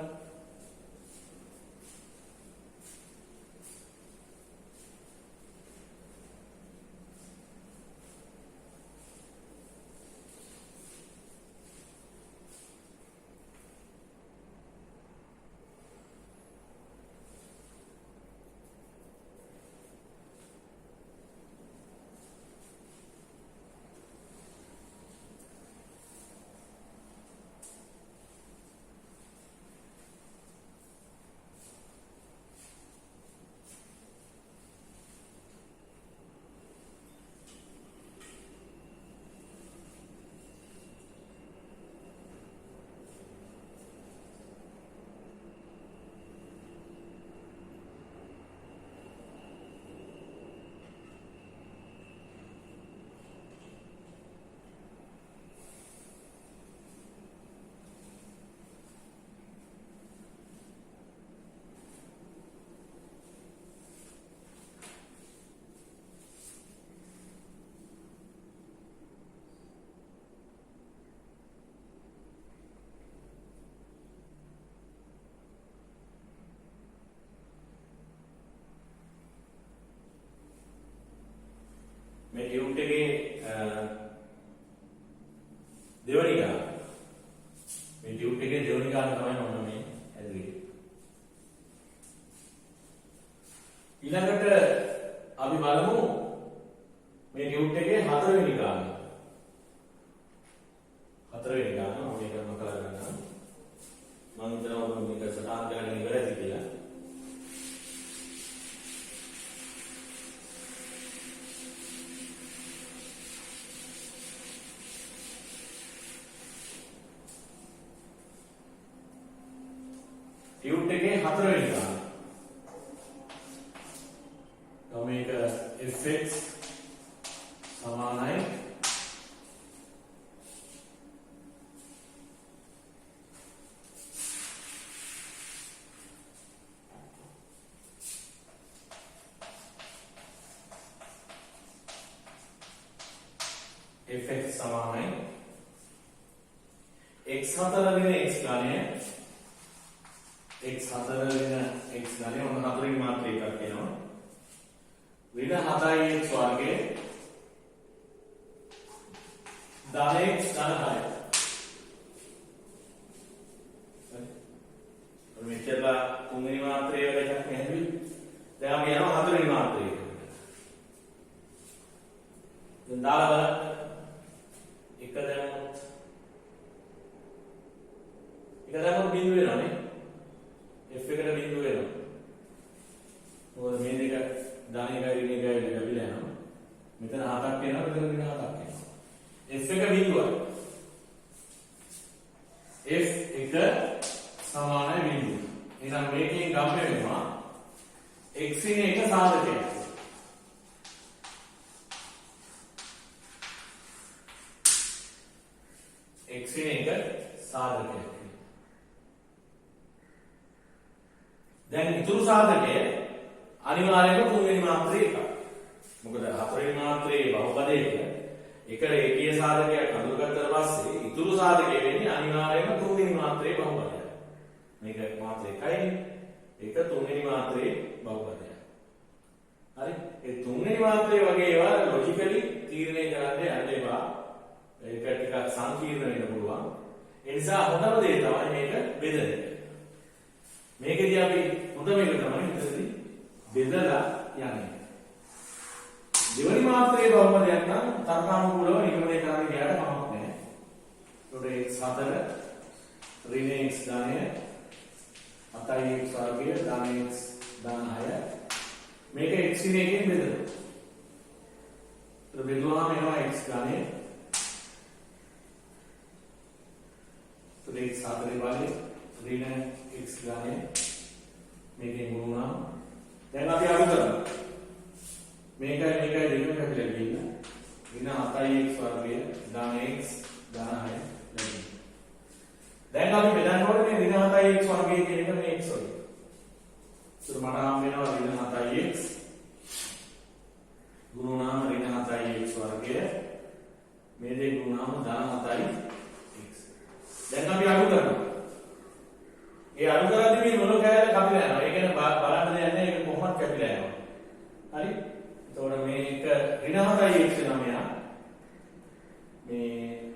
මේ ටියුට් එකේ දෙවනි ගාන මේ ටියුට් එකේ දෙවනි ගාන තමයි මම මේ ඇදුවේ. ඊළඟට අපි බලමු මේ ටියුට් එකේ හතරවෙනි ගාන. හතරවෙනි ගාන මම මේක මතක කරගන්නවා. මම හිතනවා ඔබ මේක සටහන් කරගෙන ඉවරයි කියලා. ටියුට් එකේ හතරවෙනි ගාන. තව මේක fx සමානයි fx සමානයි x4 වෙන x ගානය x4 වෙන x ගානේ ඔන්න හතරවෙනි මාත්‍රය එකක් එනවා. ඍණ 7x වර්ගයේ ධන x ධන 6. හරි. මෙච්චරලා තුන්වෙනි මාත්‍රය වල එකක් නැහැවි. දැන් අපි යනවා හතරවෙනි මාත්‍රයට. දැන් දාලා බලන්න. එක දැම්මොත් බිඳුව වෙනවානේ. f එකට බිඳුව වෙනවා. මොකද මේ දෙක ධන එකයි ඍණ එකයි ලැබිලා යනවා. මෙතන 7ක් එනවා මෙතන ඍණ 7ක් එනවා. f එක බිඳුවයි. f එක සමානයි බිඳුව. එහෙනම් මේකෙන් ගම්ම වෙනවා x ඉන එක සාධකයක්. x ඉන එක සාධකයක්. දැන් ඉතුරු සාධකය අනිවාර්යයෙන්ම තුන්වෙනි මාත්‍රේ එකක්. මොකද හතරවෙනි මාත්‍රේ බහුපදයක එකට ඒකීය සාධකයක් හඳුනගත්තට පස්සේ ඉතුරු සාධකය වෙන්නේ අනිවාර්යයෙන්ම තුන්වෙනි මාත්‍රේ බහුපදයක්. මේක මාත්‍රේ එකයිනේ. ඒක තුන්වෙනි මාත්‍රේ බහුපදයක්. හරි? ඒ තුන්වෙනි මාත්‍රේ වගේ ඒවා ලොජිකලි තීරණය කරන්න යන්න එපා. ඒක ටිකක් සංකීර්ණ වෙන්න පුළුවන්. ඒ නිසා හොඳම දේ තමයි මේක බෙදන එක. මේකදී අපි හොඳම එක තමයි ඉතින් බෙදලා යන්නේ. දෙවනි මාත්‍රයේ බහුපදයක් නම් තර්කානුකූලව නිගමනය කරන්න ගියාට කමක් නැහැ. ඒකට x4 ඍණ x ධනය 7x වර්ගය ධන x ධන 6 මේක x ඉන එකෙන් බෙදලා. ඒක බෙදුවාම එනවා x ධනය. ඒක x4 වලේ ඍණ x ධනය මේකෙන් ගුණුනා. දැන් අපි අලු කරමු. මේකයි දෙකම කැපිලා ගිහින් ඍණ 7x වර්ගය ධන x ධන 6 ලැබෙනවා. දැන් අපි බෙදන්න ඕනේ මේ ඍණ 7x වර්ගය කියන එක මේ x වලින්. ඒක මට හම් වෙනවා ඍණ 7x ගුණනාම ඍණ 7x වර්ගය මේ දෙක ගුණනාම ධන 7x. දැන් අපි අලු කරනවා. ඒ අලු කරද්දී මේ මොන කෑල්ල කපිලා යනවා. ඒ කියන්නේ බලන්න දෙයක් නැහැ ඒක කොහොමද කැපිලා යනවා. හරි? එතකොට මේක ඍණ 7x වෙනවා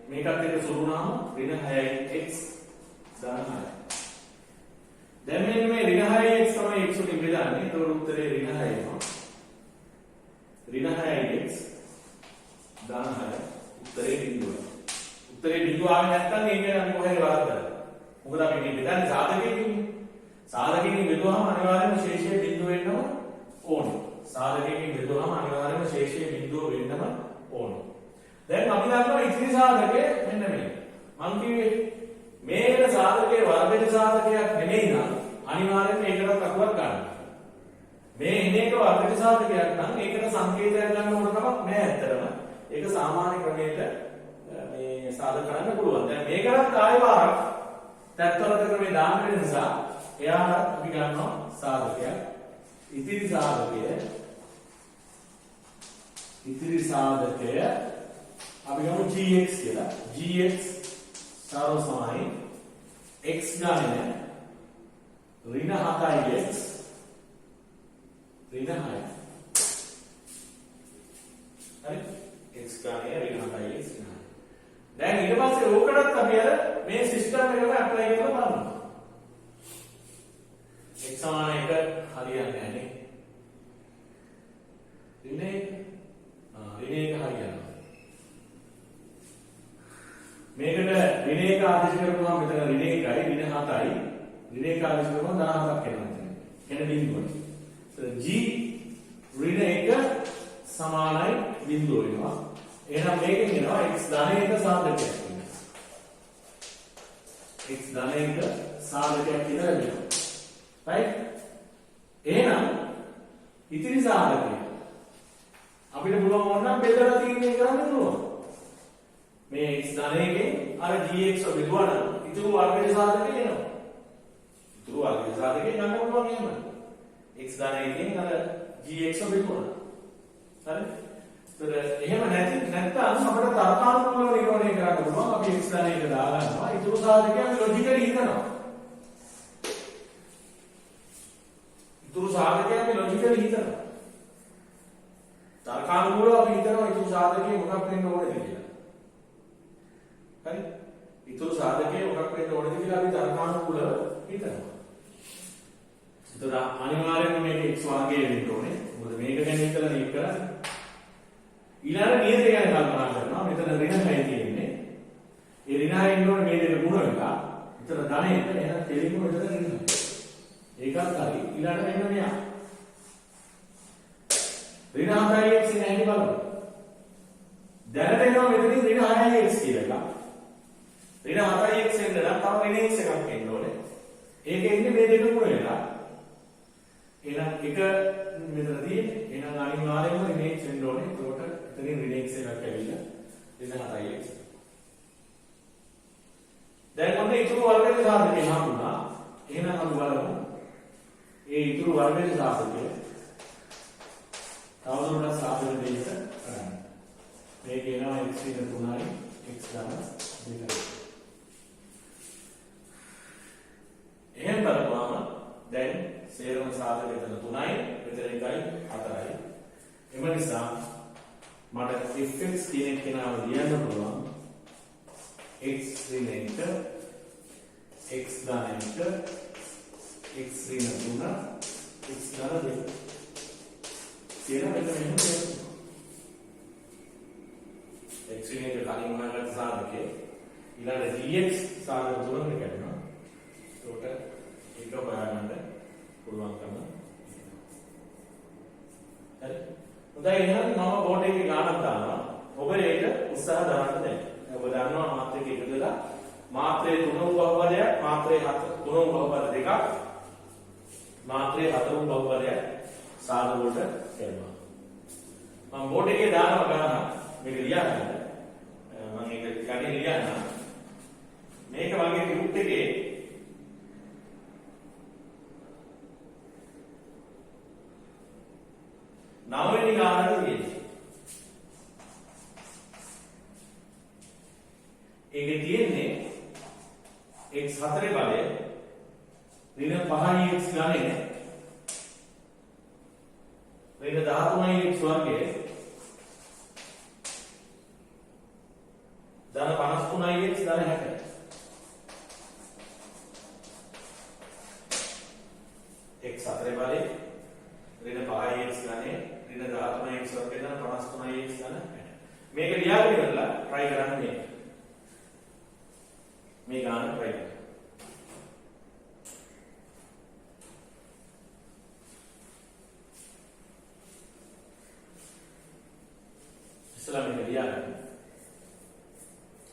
මේකත් එක්ක සුරුනාම ඍණ 6x ධන 6. දැන් මේ ඍණ 6x තමයි x වලින් බෙදන්නේ. එතකොට උත්තරේ ඍණ 6 වෙනවා. ඍණ 6x ධන 6 උත්තරේ බිඳුව. උත්තරේ බිඳුව ආවේ නැත්නම් ඒක අපි කොහෙද වරද්දන්නේ? මොකද අපි මේ බෙදන්නේ සාධකයකින්. සාධකයකින් බෙදුවාම අනිවාර්යයෙන්ම ශේෂය බිඳුව වෙන්නම ඕනේ. සාධකයකින් බෙදුවාම අනිවාර්යයෙන්ම ශේෂයේ බිඳුව වෙන්නම ඕනේ. දැන් අපි දන්නවා ඉතිරි සාධකය මෙන්න මේ. මම කිව්වේ මේක සාධකයේ වර්ගජ සාධකයක් නෙමෙයි නම් අනිවාර්යයෙන්ම ඒකට අකුරක් ගන්න. මේ එන එක වර්ගජ සාධකයක් නම් ඒකට සංකේතයක් ගන්න ඕන කමක් නැහැ ඇත්තටම. ඒක සාමාන්‍ය ක්‍රමයට මේ සාධක කරන්න පුළුවන්. දැන් මේකට ආයෙ වාරක් තත්ත්වගත ක්‍රමේ දාන්න වෙන නිසා එයාට අපි ගන්නවා සාධකයක්. ඉතිරි සාධකය අපි ගමු gx කියලා. gx සාරව සමයි x ගානේ ඍණ 7x ඍණ 6. හරි? x ගානේ ඍණ 7x ඍණ 6. දැන් ඊට පස්සේ ඕකටත් අපි අර මේ සිස්ටම් එකම ඇප්ලයි කරලා බලමු. x සමාන 1 හරියන්නේ නැහැ නේ. ඍණ 1 හරියනවා. මේකට ඍණ 1 ආදේශ කරපුවාම මෙතන ඍණ 1යි ඍණ 7යි ඍණ 1 ආදේශ කරපුවාම 17ක් එනවා මෙතන. එන බිඳුව. g ඍණ 1 සමානයි බිඳුව වෙනවා. එහෙනම් මේකෙන් එනවා x ධනයක සාධකයක් වෙනවා. x ධනයක සාධකයක් කියලා ලැබෙනවා. right? එහෙනම් ඉතිරි සාධකය අපිට පුළුවන් වුණා බෙදලා තීරණය කරන්න පුළුවන්. මේ x ධනයකින් අර gx බෙදුවා නම් ඉතුරු වර්ගජ සාධකය එනවා. ඉතුරු වර්ගජ සාධකය ගන්න පුළුවන් එහෙම. x ධනයකින් අර gx බෙදුවා. හරි? ඒතර එහෙම නැත්නම් අපිට තර්කානුකූලව නිර්වහණය කරන්න පුළුවන්. අපි x ධනයක දාගන්නවා. ඉතුරු සාධකය අපි ලොජිකලි හිතනවා. ඉතුරු සාධකය අපි ලොජිකලි හිතනවා. තර්කානුකූලව අපි හිතනවා ඉතුරු සාධකය මොකක් වෙන්න ඕනද කියලා. හරි? ඉතුරු සාධකය මොකක් වෙන්න ඕනද කියලා අපි තර්කානුකූලව හිතනවා. ඒතර අනිවාර්යයෙන්ම මේක x වර්ගය වෙන්න ඕනේ. මොකද මේක ගැන හිතලා මේක කරන්නේ. ඊළඟ නියත ගැන කල්පනා කරනවා. මෙතන ඍණ 6 තියෙන්නේ. ඒ ඍණ 6 ඉන්න ඕනේ මේ දෙක ගුණ වෙලා. මෙතන ධනෙට එහෙනම් තෙලින්ම මෙතන ඍණ 6. ඒකත් හරි. ඊළඟ මෙන්න මෙයා. ඍණ 7x නැහැ බලන්න. දැනට එනවා මෙතනින් ඍණ 6x කියලා. ඍණ 7x එන්න නම් තව ඍණ x එකක් එන්න ඕනේ. ඒකෙ ඉන්නේ මේ දෙක ගුණ වෙලා. එහෙනම් එක මෙතන තියෙන්නේ. එහෙනම් අනිවාර්යයෙන්ම ඍණ x එන්න ඕනේ. ඒකට එතනින් ඍණ x එකක් ඇවිල්ලා ඍණ 7x. දැන් ඔන්න ඉතුරු වර්ගයේ සාධකේ හම්බුණා. එහෙනම් අපි බලමු. ඒ වර්ගයේ සාධකය තවදුරටත් සාධක දෙයකට කරන්න. මේ කියනවා x = 3යි x ධන 2යි. එහෙම බලපුවාම දැන් සේරම සාධක එතන 3යි, මෙතන 1යි, 4යි. එම නිසා මට fx කියන කෙනාව ලියන්න පුළුවන් x ඍණ 1 x ධන 1 x ඍණ 3 x ධන 2 කියලා මෙතන එහෙම x ඍණ 1 කලින් මොනවාකට සාධකේ ඊළඟ dx සාධක තුනකට කැඩෙනවා. ඒකට එක හොයාගන්න පුළුවන්කම හරි. හොඳයි එහෙනම් මම බෝඩ් එකේ ගානක් දානවා. ඔබ ඒක උත්සාහ දරන්න දෙන්න. ඔබ දන්නවා මාත්‍රික එකතු වෙලා මාත්‍රේ 3 වූ බහුපදයක්, මාත්‍රේ 3 වූ බහුපද දෙකක්, මාත්‍රේ 4 වූ බහුපදයක් සාධක වලට කරනවා. මම බෝඩ් එකේ දානවා ගාන මේක ලියන්න. මම ඒක ගණේ ලියන්න. මේක වගේ ටියුට් එකේ නවවෙනි ගානට තියෙන්නේ. ඒකේ තියෙන්නේ x4 බලය ඍණ 5යි x ගණනේ ඍණ 13යි x වර්ගයේ ධන 53යි x ධන 60. x4 බලය ඍණ 5යි x ගණනේ ඍණ 13යි x වර්ගයේ ධන 53යි x ධන 60. මේක ලියාගෙන ඉවරලා try කරන්න මේක. මේ ගාන try කරන්න. ඉස්සලා මේක ලියාගන්න.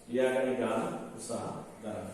ලියාගන්න ගාන උත්සාහ දරන්න.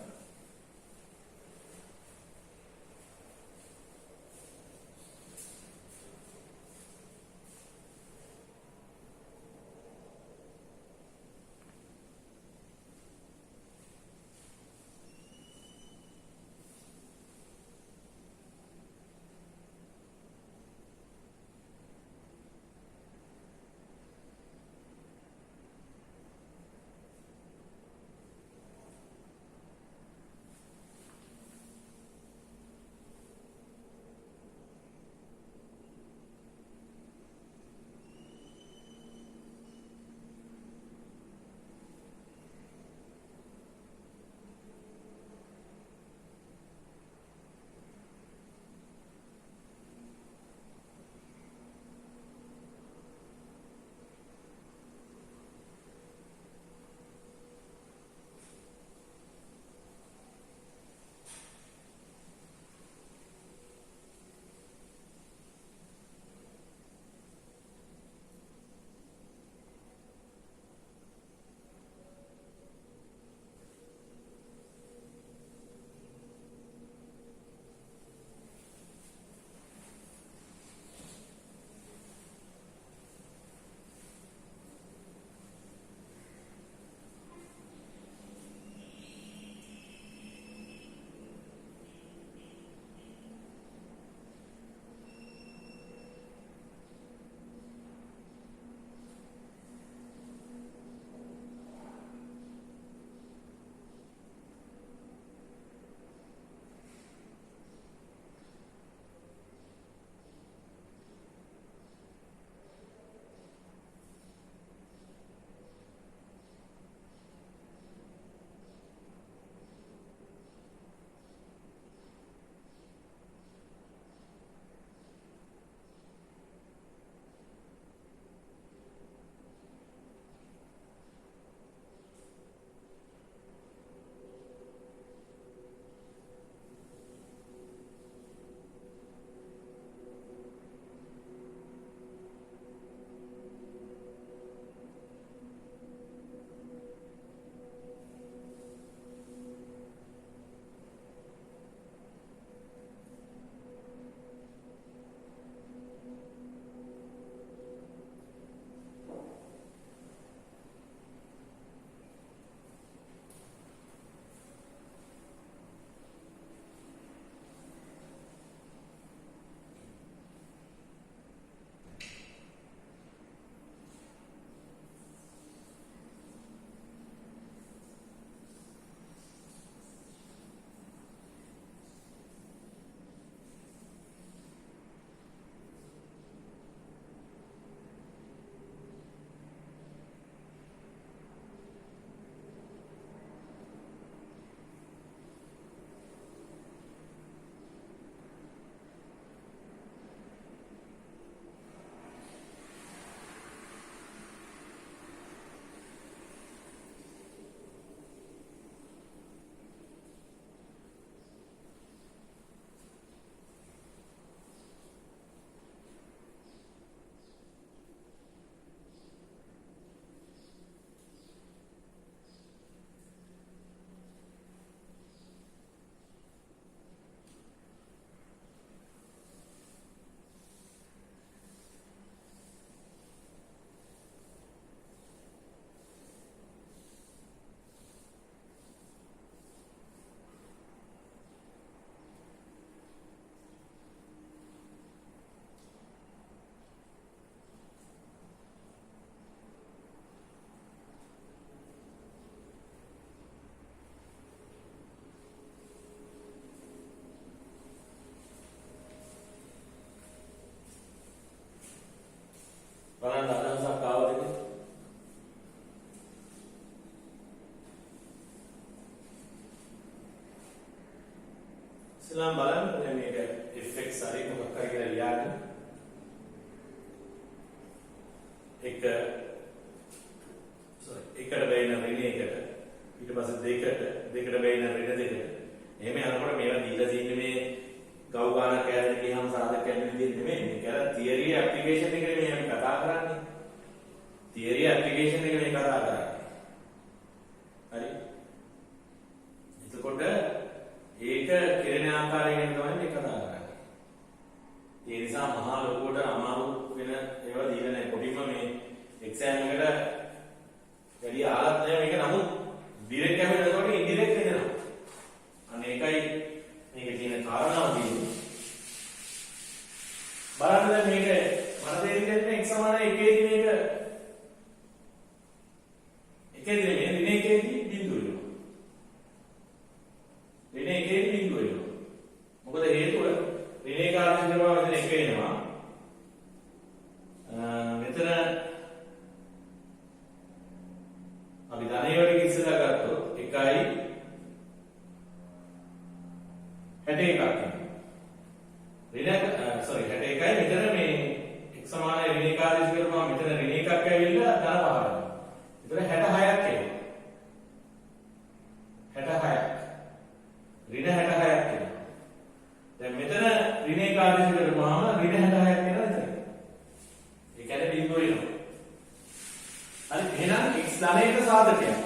බලන්න අදහසක් ආවද? ඉස්ලාම් බලන්න මේක fx හරි මොකක් හරි කියලා ලියාගෙන එකට බැින ඍණ එකට ඊට පස්සේ දෙකට බැින ඍණ දෙකට එහෙම යනකොට මේවා දීලා තියෙන්නේ මේ ගව් ගානක් ඇරෙන්න ගියාම සාධක යන විදිහ නෙමෙයි මේක අර තියරි ඇප්ලිකේෂන් එකේ මේ අපි කතා කරන්නේ තියරි ඇප්ලිකේෂන් එකේ මේ කතා කරන්නේ හරි එතකොට ඒක කෙරෙන ආකාරය ගැන තමයි මේ කතා කරන්නේ ඒ නිසා මහා ලොකුවට අමාරු වෙන ඒවා දීලා නැහැ කොටින්ම මේ එක්සෑම් එකට වැඩි ආලත් නැහැ මේක නමුත් ඩිරෙක්ට් කැමරේකට ඉන්ඩිරෙක්ට් වෙනවා අන්න ඒකයි මේක තියෙන කාරණාව තියෙන්නේ බලන්න දැන් මේක මම තේරෙන්නේ x සමාන 1 දී මේක එකේදී මේ ඍණ එකේදී බිඳුව වෙනවා ඍණ එකේදී බිඳුව වෙනවා මොකද හේතුව ඍණ එක ආදින් කරනවා මෙතන 1 වෙනවා මෙතන අපි ධනය වලින් ඉස්සරහ ගත්තොත් 1යි 61ක් ඍණ sorry 61යි මෙතන මේ x සමාන ඍණ එක ආදින් කරනවා මෙතන ඍණ එකක් ඇවිල්ලා ධන 5ක් එතන 66ක් එනවා 66ක් ඍණ 66ක් එනවා දැන් මෙතන ඍණ එක ආදින් කරපුවාම ඍණ 66ක් එනවා එතන ඒ කියන්නේ බිඳුව වෙනවා හරි එහෙනම් x ධනයක සාධකයක්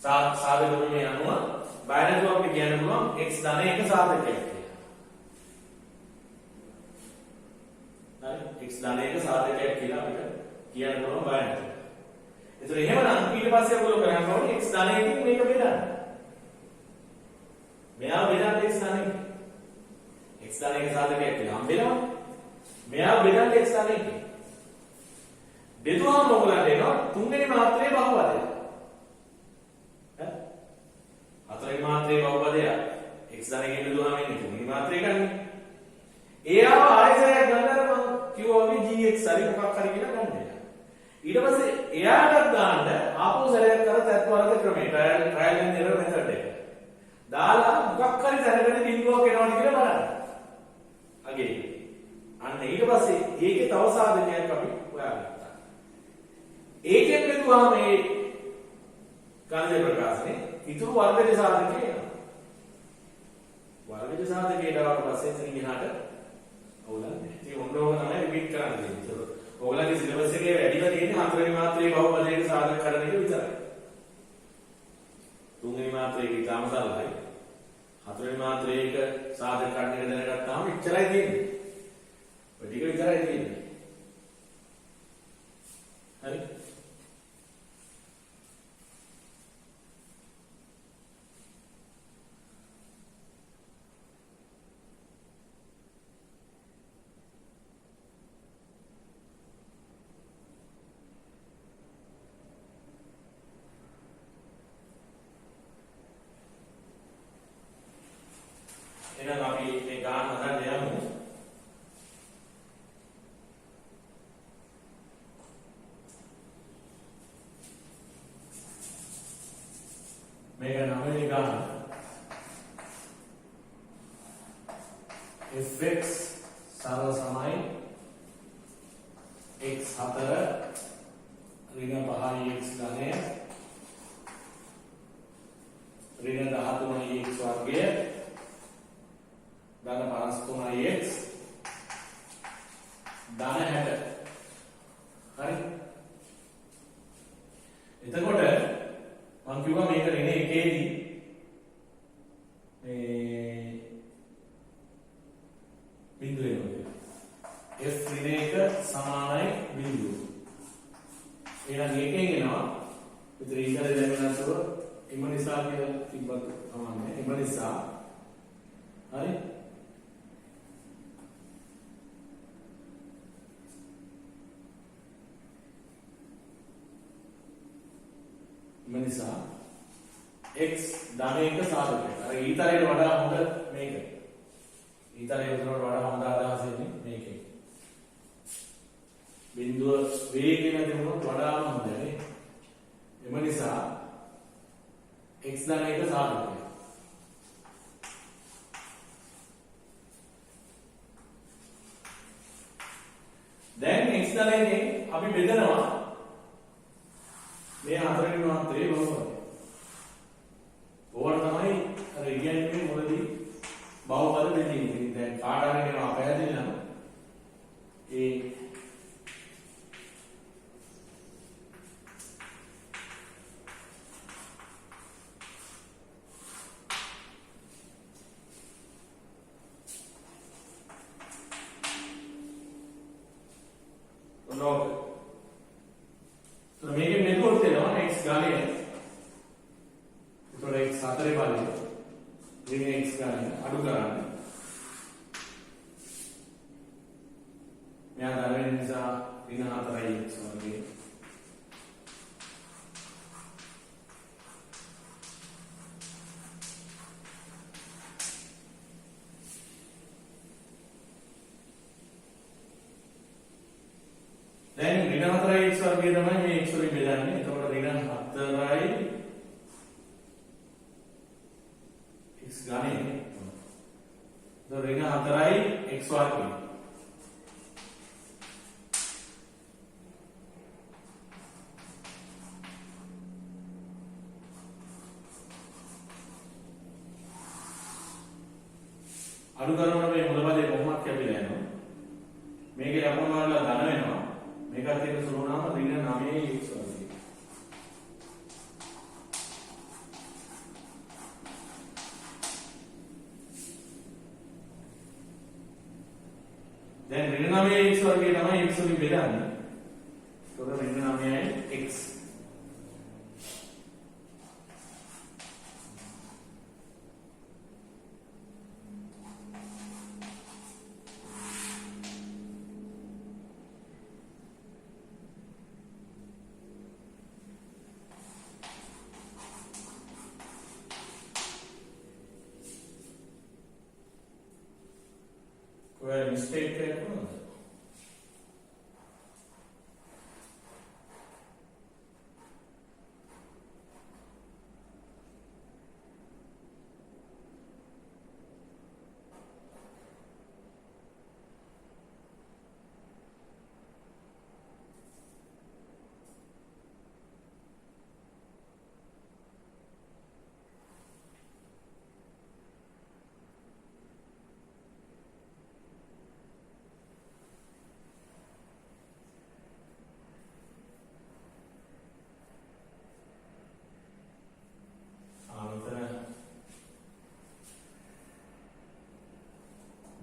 සාධක ක්‍රමයේ අනුව බයිනරිව අපි කියන්න පුළුවන් x ධනයක සාධකයක් කියලා. හරි x ධනයක සාධකයක් කියලා අපිට කියන්න පුළුවන් බයිනරිව. ඒතර එහෙමනම් ඊට පස්සේ අපුල කරන්න ඕනේ x ධනයකින් මේක බෙදන්න. මෙයා බෙදන්න x ධනයකින්. x ධනයක සාධකයක් කියලා හම්බෙනවා. මෙයා බෙදන්න x ධනයකින්. බෙදුවාම මොකලද එනවා තුන්වෙනි මාත්‍රයේ බහුපදය. හතරවෙනි මාත්‍රයේ බහුපදය x ධනයෙන් බෙදුවාම එන්නේ තුන්වෙනි මාත්‍රය ගන්න. ඒව ආයතනයක් ගන්නකොට මම කිව්වා වගේ gx හරි මොකක් හරි කියලා ගන්න. ඊට පස්සේ එයාටත් දාන්න ආපහු සැරයක් කර තත්වරද ක්‍රමේ ට්‍රයල් ඇන්ඩ් එරර් මෙතඩ් එක. දාලා මොකක් හරි දැනගෙන බිඳුවක් එනවද කියලා බලන්න. අගේ අන්න ඊට පස්සේ ඒකේ තව සාධනයක් අපි හොයාගන්නවා. ඒකෙන් බෙදුවාම මේ ගණිත ප්‍රකාශනේ ඉතුරු වර්ගජ සාධකය එනවා. වර්ගජ සාධකයට ආවට පස්සේ ඉතින් එහාට ඕලන්නේ. ඉතින් ඔන්නෝම තමයි රිපීට් කරන්න දෙන්නේ. ඕගලගේ සිලබස් එකේ වැඩිම තියෙන්නේ හතරවෙනි මාත්‍රයේ බහුපදයක සාධක කරන එක විතරයි. තුන්වෙනි මාත්‍රයේ ඉතාලම සරලයි. හතරවෙනි මාත්‍රයේක සාධක කරන එක දැනගත්තාම ඉච්චරයි තියෙන්නේ. ඔය ටික විතරයි තියෙන්නේ. හරි එහෙනම් අපි මේ ගාන හදන්න යමු. මේක නවයේ ගාන fx සරල සමයි x4 ඍණ 5යි x ධනය ඍණ 13යි x වර්ගය ධන 53යි x ධන 60 හරි එතකොට මම කිව්වා මේක ඍණ එකේදී මේ බිඳුව වෙනවා f ඍණ එක සමානයි බිඳුව එහෙනම් මේකෙන් එනවා විතර ඉතල දැනෙනසව එම නිසා කියලා තිබ්බත් තමයි එම නිසා හරි නිසා x ධනයක සාධකයක්. අර ඊතරයට වඩා හොඳ මේක. ඊතරයට වඩා හොඳ අදහස එන්නේ මේකේ. වේගෙන දෙමුණොත් වඩාම හොඳයි. එම නිසා x ධන එක සාධකයි. දැන් x ධනයෙන් අපි බෙදනවා මේ හතරකින් මාත්‍රේ බහුපදය. ඕවට තමයි අර ඉගෙනීමේ මුලදී බහුපද බෙදීම. දැන් කාට හරි කියනවා පැහැදිලි නම් ඒ log तो මේකෙන් මෙතකොට එනවා x ගානේ. ඒතකොට x 4 බලය ඍණ x ගානේ අඩු කරන්න. මෙයා ධන වෙන නිසා ඍණ 4යි x වර්ගය. දැන් ඍණ 4යි x වර්ගය තමයි මේ x වලින් බෙදන්නේ. එතකොට ඍණ 4යි x ගානේ. එතකොට ඍණ 4යි x වර්ගය. අඩු කරනකොට මේ මුල පදේ කොහොමද කැපිලා යනවා. මේකේ ලකුණු වල ධන වෙනවා. මේකත් එක්ක සුළු වුණාම ඍණ 9යි x වර්ගය. දැන් ඍණ 9යි x වර්ගය තමයි x වලින් බෙදන්නේ. ඒතකොට ඍණ 9යි x. कोई मिस्टेक है कौन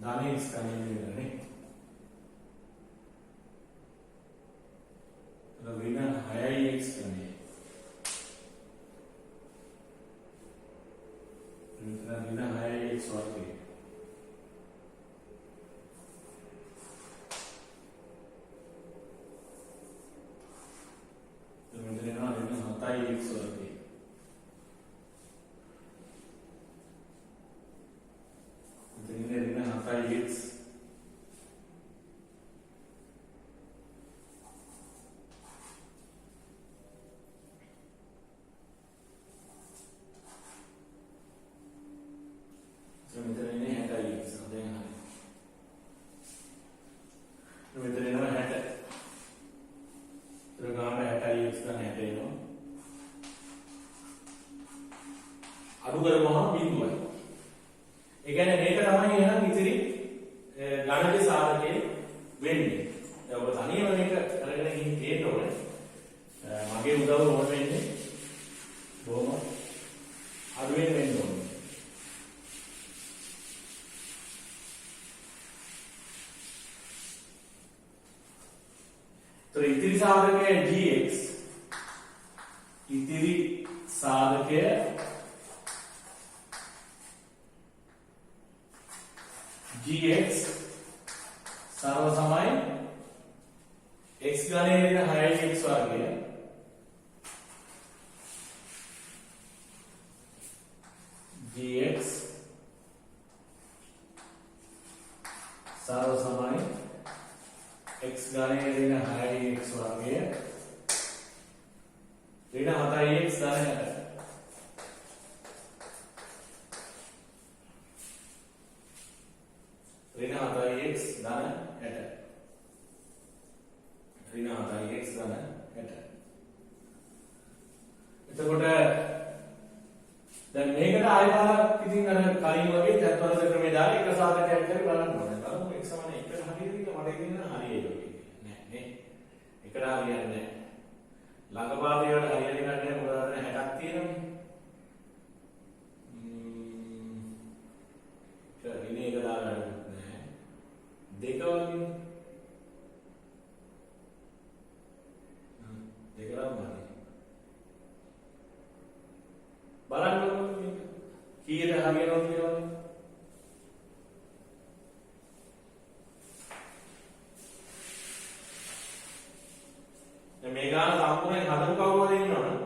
दाने इसका नहीं करने रवीना हाई एक्स करने रवीना हाई एक्स और के तो मुझे ना रवीना होता ही एक्स और के x तो मेरे ने हटा x समझे हैं तो मेरे ने हटा तो गांव में हटा x का हटे नो අඩු කරපුවම බිඳුවයි. ඒ කියන්නේ මේක තමයි එහෙනම් ඉතිරි ගණිත සාධකයේ වෙන්නේ. දැන් ඔබ තනියම මේක කරගෙන ගිහින් තියෙන්න ඕනේ. මගේ උදව්ව ඕන වෙන්නේ බොහොම අඩුවෙන් වෙන්න ඕනේ. तो इतिरी साधक है gx इतिरी साधक है gx सर्व समय x गणे हाई x वर्ग है gx सर्व समय x ගානේ ඍණ 6x වර්ගය ඍණ 7x ධන 60 ඍණ 7x ධන 60 ඍණ 7x ධන 60 එතකොට දැන් මේකට ආයෙ පාරක් ඉතින් අර කලින් වගේ තත්පරද ක්‍රමේ දාලා එක සාධකයක් හරි බලන්න ඕනේ. බලමු x සමාන 1ට හරියද කියලා මට ඉතින් හරියයි නෑ නේ. එකට හරියන්නේ නෑ. ළඟපාතේ වල හරියන්නේ නැහැ මොකද අර 60ක් තියෙනවනේ. ඉතින් එක දාගන්න නෑ. දෙක වගේ. දෙකම හරි. බලන්න කීයට හරියනවද කියලා. දැන් මේ ගාන සම්පූර්ණයෙන් හදපු කවුරුද ඉන්නවනේ.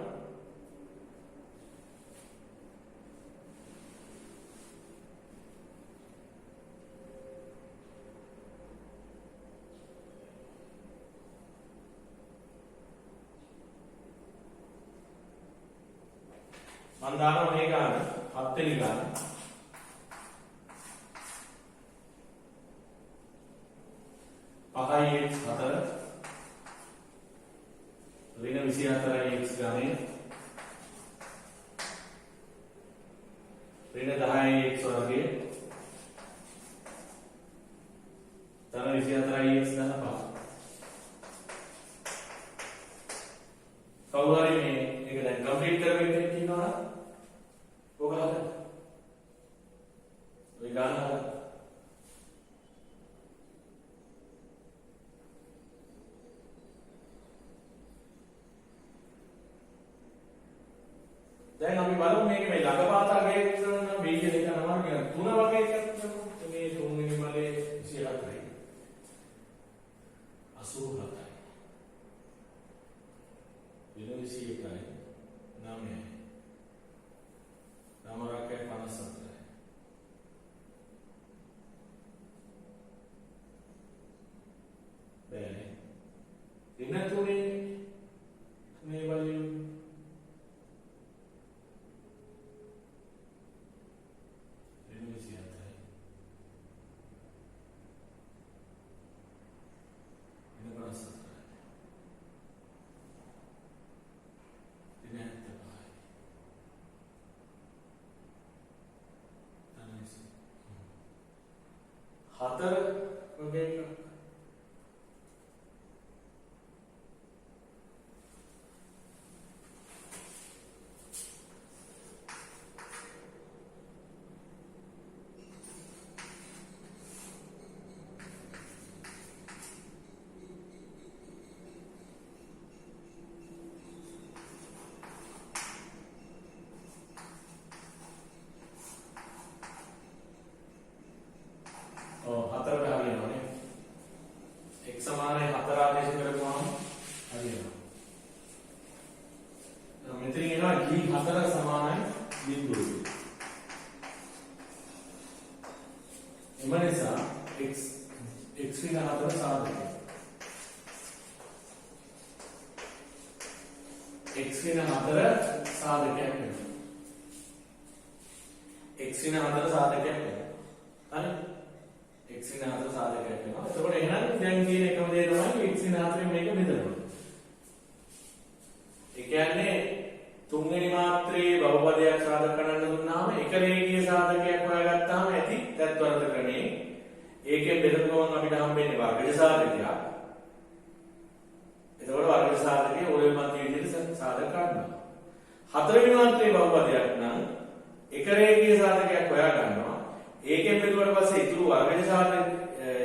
මම දානවා මේ ගාන 7 වෙනි ගාන 5x 4 ඍණ 24x ගානේ ඍණ 10x වර්ගය ධන 24x ධන 5 කවුරු හරි මේ ඒක දැන් කම්ප්ලීට් කරගෙන ඉන්නවා ඔයගොල්ලෝ ඔය ගාන දැන් අපි බලමු මේක මේ ළඟපාතා ගේ කරන බීජ දෙක අමාරු කියන තුන වගේ එකක් කරමු මේ තුන්වෙනි මලේ 24යි 87යි විනෝද 21යි 9යි Namarake 57. Bene. Rinaturi ne value rinisiata. Ina 57. Rinetta. හතර වගේ එකක්. හතරට හරියනවානේ. x සමානයි 4 ආදේශ කරපුවාම හරියනවා. මෙතන එනවා g 4 සමානයි බිඳුව. එම නිසා x වින 4 සාධකයි. x වින 4 සාධකයක් වෙනවා. x වින 4 සාධකයක් වෙනවා. හරි? x වින 4 සාධකයක් වෙනවා. එතකොට එහෙනම් දැන් තියෙන එකම දේ තමයි x වින 4 මේක බෙදනවා. ඒ කියන්නේ තුන්වෙනි මාත්‍රයේ බහුපදයක් සාධක කරන්න දුන්නාම එක රේඛීය සාධකයක් හොයාගත්තාම ඇති තත්වරද ක්‍රමේ ඒකෙන් බෙදපු ගමන් අපිට හම්බෙන්නේ වර්ගජ සාධකයක්. එතකොට වර්ගජ සාධකයේ ඔලෙල් මැද විදිහට සාධක ගන්නවා. හතරවෙනි මාත්‍රයේ බහුපදයක් නම් එක රේඛීය සාධකයක් හොයා ගන්නවා. ඒකෙන් බෙදුවට පස්සේ ඉතුරු වර්ගජ සාධක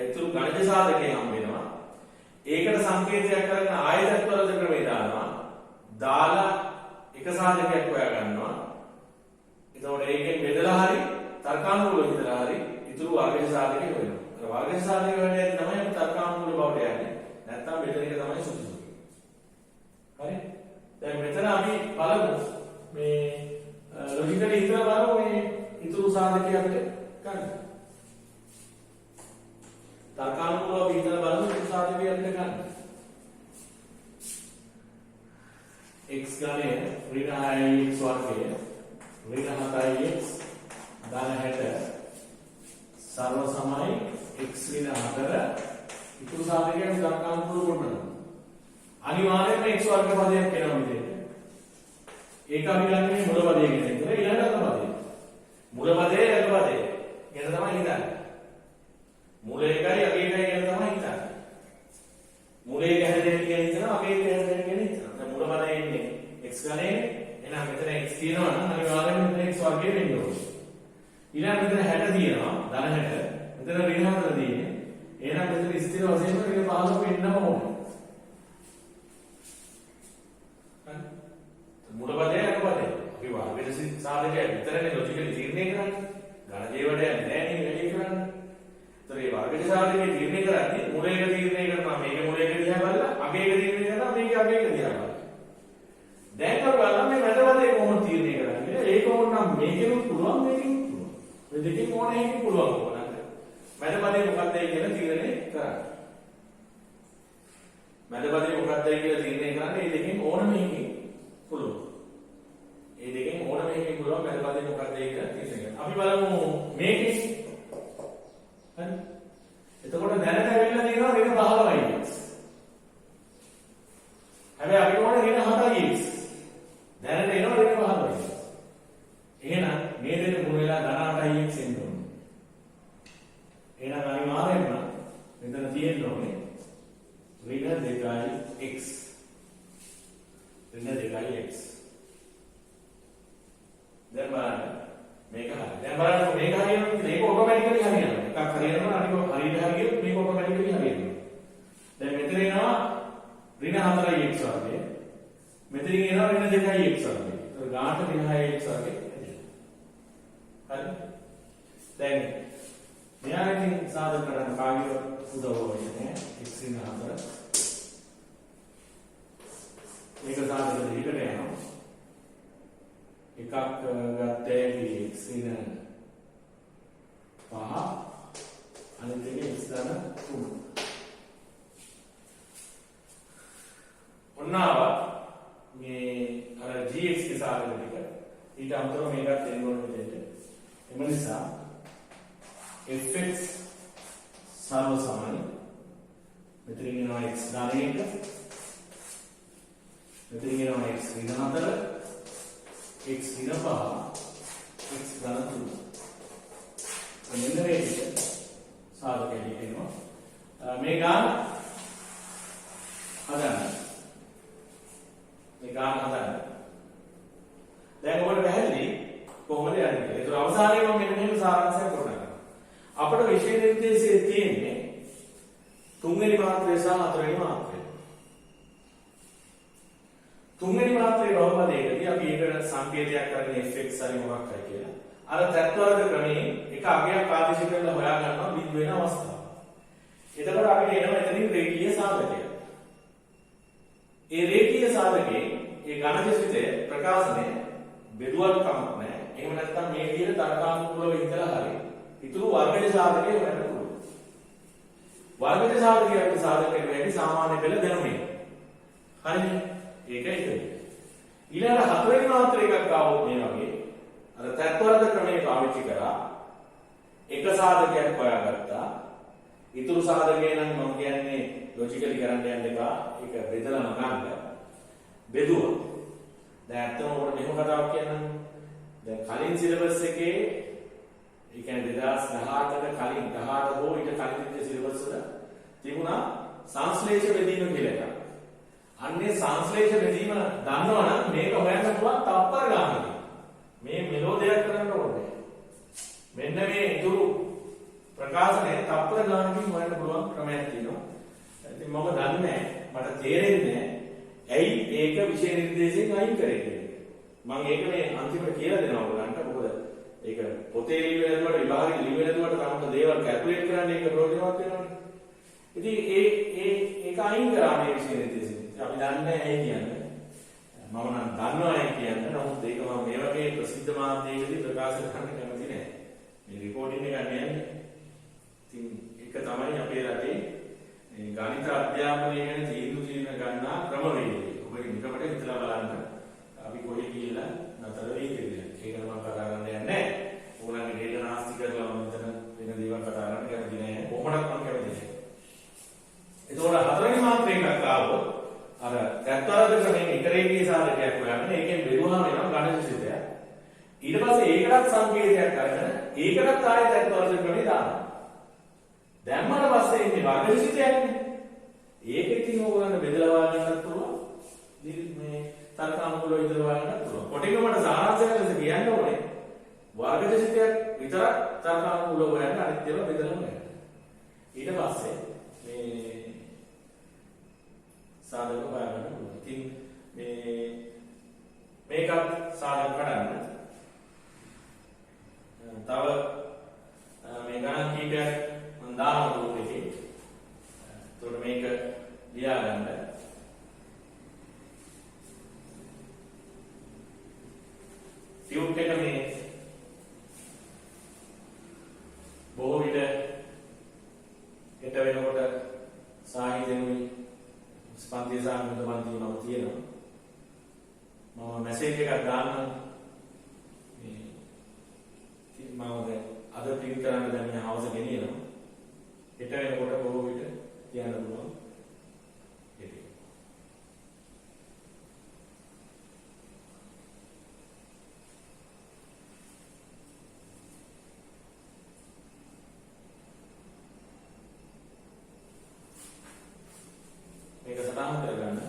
ඉතුරු ගණජ සාධකේ හම්බ වෙනවා. ඒකට සංකේතයක් කරගෙන ආයතන වලද ක්‍රමේ දානවා. දාලා එක සාධකයක් හොයා ගන්නවා. එතකොට ඒකෙන් බෙදලා හරි තර්කානුකූලව හිතලා හරි ඉතුරු වර්ගජ සාධකේ හොයනවා. අර වර්ගජ සාධකේ හොයන්නේ තමයි අපි තර්කානුකූල බවට යන්නේ. නැත්තම් බෙදෙන එක තමයි සුදුසු. හරි? දැන් මෙතන අපි බලමු මේ ලොජිකලි හිතලා බලමු මේ ඉතුරු සාධකය අපිට ගන්න. තර්කානුකූලව හිතලා බලමු ඉතුරු සාධකය අපිට ගන්න. x ගණය ඍණ 6x වර්ගය ඍණ 7x ධන 60 සර්ව සමයි x ඍණ 4 ඉතුරු සාධකය අපි දක්වන්න පුළුවන්. අනිවාර්යයෙන්ම x වර්ග පදයක් වෙනවා මෙතන. ඒක අපි ගන්නේ මුල පදයේ කියන එක. ඊළඟ අග පදේ. මුල පදේ අග පදේ. එන තමයි හිතන්නේ. මුල එකයි අග එකයි කියන තමයි හිතන්නේ. මුලේ ගැහැදෙන්නේ කියන හිතනවා අගේ ගැහැදෙන්නේ කියන හිතනවා. දැන් මුල පදේ ඉන්නේ x ගණනේ. එහෙනම් මෙතන x තියෙනවා නම් අනිවාර්යයෙන්ම මෙතන x වර්ගය වෙන්න ඕනේ. ඊළඟ මෙතන 60 තියෙනවා ධන 60. මෙතන ඍණ 4 තියෙන්නේ. එහෙනම් මෙතන ස්ථිර වශයෙන්ම ඍණ 15 වෙන්නම ඕනේ. මුල පදේ අග පදේ. අපි වර්ග සාධකය විතරනේ ලොජිකලි තීරණය කරන්නේ. ඝන දේවලට නෑ නේ වැඩි කරන්නේ. ඒතර මේ වර්ග සාධකයේ තීරණය කරන්නේ මුල එක තීරණය කරනවා මේක මුල එක දිහා බලලා අග එක තීරණය කරනවා මේක අග එක දිහා බලලා. දැන් අපි බලන්න මේ මැද පදේ කොහොමද තීරණය කරන්නේ? ඒක ඕන නම් මේකෙනුත් පුළුවන් මේකෙනුත් පුළුවන්. මේ දෙකෙන් ඕන එකකින් පුළුවන් කොහොමද? මැද පදේ මොකක්ද කියලා තීරණය කරන්න. මැද පදේ මොකක්ද කියලා තීරණය කරන්නේ මේ දෙකෙන් ඕන මේකකින් පුළුවන්. මේ දෙකෙන් ඕන මේකකින් පුළුවන් මැද පදේ මොකක්ද කියලා තීරණය කරන්න. අපි බලමු මේකේ. හරි. එතකොට දැනට ඇවිල්ලා තියෙනවා ඍණ 15x. හැබැයි අපි ඕනේ ඍණ 7x. දැනට එනවා ඍණ 15x. එහෙනම් මේ දෙක මුල වෙලා ධන 8x එන්න ඕනේ. එහෙනම් අනිවාර්යයෙන්ම මෙතන තියෙන්න ඕනේ ඍණ 2x. ඍණ 2x. දැන් බලන්න මේක හරි. දැන් බලන්න මේක හරියනවා මේක ඔටෝමැටිකලි හරියනවා. එකක් හරියනවා අනික හරියට හරියොත් මේක ඔටෝමැටිකලි හරියනවා. දැන් මෙතන එනවා ඍණ 4x වර්ගය. මෙතනින් එනවා ඍණ 2x වර්ගය. ඒක ගානට ඍණ 6x වර්ගය. හරි. දැන් මෙයාගෙන් සාධක කරන්න කාගේ උදව් වෙන්නේ x ඍණ 4. මේක සාධක දෙකට යනවා. එකක් ගත්තේ x ඍණ 5 අනිත් එක x ධන 3. ඔන්නාව මේ අර gx के සාධක ටික ඊට අමතරව මේකත් එන්න ඕන විදිහට. එම නිසා fx සර්ව සමයි මෙතනින් එනවා x ධන 1 මෙතනින් එනවා x ඍණ 4 x ඍණ 5 x ධන 3. මෙන්න මේ ටික සාධකයෙන් කියනවා. මේ ගාන හදන්න. මේ ගාන හදන්න. දැන් ඔබට පැහැදිලි කොහොමද යන්නේ කියලා. ඒක අවසානයේ මම මෙන්න මේක සාරාංශයක් කරනවා. අපිට විෂය නිර්දේශයේ තියෙන්නේ තුන්වෙනි මාත්‍රය සහ හතරවෙනි මාත්‍රය. තුන්වෙනි මාත්‍රයේ බහුපදයකදී අපි ඒකට සංකේතයක් කරන්නේ fx හරි මොකක් හරි කියලා. අර තත්වර්ග ක්‍රමයේ එක අගයක් ආදේශ කරලා හොයා ගන්නවා බිඳ වෙන අවස්ථාව. එතකොට අපිට එනවා එතනින් රේඛීය සාධකය. ඒ රේඛීය සාධකයේ ඒ ඝනජසිතේ ප්‍රකාශනය බෙදුවත් කමක් නැහැ. එහෙම නැත්නම් මේ විදිහට තර්කානුකූලව හිතලා හරි ඉතුරු වර්ගජ සාධකය හොයන්න පුළුවන්. වර්ගජ සාධකය අපි සාධකයට වැඩි සාමාන්‍ය පෙළ දැනුනේ. හරිනේ? ඒකයි. ඊළඟ හතරවෙනි මාත්‍ර එකක් ආවොත් මේ වගේ අර තත්වර්ග ක්‍රමයේ පාවිච්චි කරා එක සාධකයක් හොයාගත්තා. ඉතුරු සාධකය නම් මම කියන්නේ ලොජිකලි කරන්න යන්න එපා. ඒක බෙදලා නගන්න. බෙදුවා. දැන් අතන උඩ මෙහෙම කතාවක් කියන්නම්. දැන් කලින් සිලබස් එකේ ඒ කියන්නේ 2018ට කලින් 18 හෝ ඊට කලින් සිලබස් වල තිබුණා සංශ්ලේෂ බෙදීම කියලා එකක්. අන්නේ සංශ්ලේෂ බෙදීම දන්නවනම් මේක හොයන්න පුළුවන් තප්පර ගානක්. මේ මෙලෝ දෙයක් කරන්න ඕනේ. මෙන්න මේ ඉතුරු ප්‍රකාශනය තප්පර ගානකින් හොයන්න පුළුවන් ක්‍රමයක් තියෙනවා. ඉතින් මම දන්නේ මට තේරෙන්නේ ඇයි ඒක විෂය නිර්දේශයෙන් අයින් කරේ කියලා. මම ඒක මේ අන්තිමට කියලා දෙනවා ඔයගලන්ට. මොකද ඒක පොතේ ලියවෙනකොට විභාගෙ ලියවෙනකොට තමයි දේවල් කැල්කියුලේට් කරන්න ඒක ප්‍රයෝජනවත් වෙනවනේ. ඉතින් ඒක අයින් කරා මේ විෂය නිර්දේශයෙන්. අපි දන්නේ ඇයි කියන්නේ. මම නම් දන්නවා ඇයි කියන්නේ. නමුත් ඒක මම මේ වගේ ප්‍රසිද්ධ මාධ්‍යයකදී ප්‍රකාශ කරන්න කැමති නැහැ. මේ රිපෝටින් එක යන්නේ. ඉතින් ඒක තමයි අපේ රටේ ගණිත වර්ගසිතයක්නේ. ඒක ඉතින් ඕගොල්ලන්ට බෙදලා වාගන්නත් පුළුවන්. මේ තර්කානුකූලව ඉදලා වාගන්නත් පුළුවන්. කොටින්ම මට සාහාරයක් ලෙස කියන්න ඕනේ. වර්ගසිතයක් විතරක් තර්කානුකූලව හොයන්න අනිත් ඒවා බෙදලා හොයන්න. ඊට පස්සේ මේ සාධක හොයන්න පුළුවන්. ඉතින් මේකත් සාධක කඩන්න. තව මේ ගණන් කීපයක් මම දානවා ගෲප් එකේ. එතකොට මේක ලියා ගන්න. ටියුබ් එක මේ බොහෝ විට හෙට වෙනකොට සාහිත්‍යනුයි ස්පන්දේ සාහිත්‍ය බන්දිනව තියෙනවා. මම මැසේජ් එකක් දාන්නම්. මම දැන් අද ටීවී කරන්න දැන් මම හවස ගෙනියනවා. හෙට වෙනකොට බොහෝ විට කියන්න පුළුවන්. මේක සටහන් කරගන්න.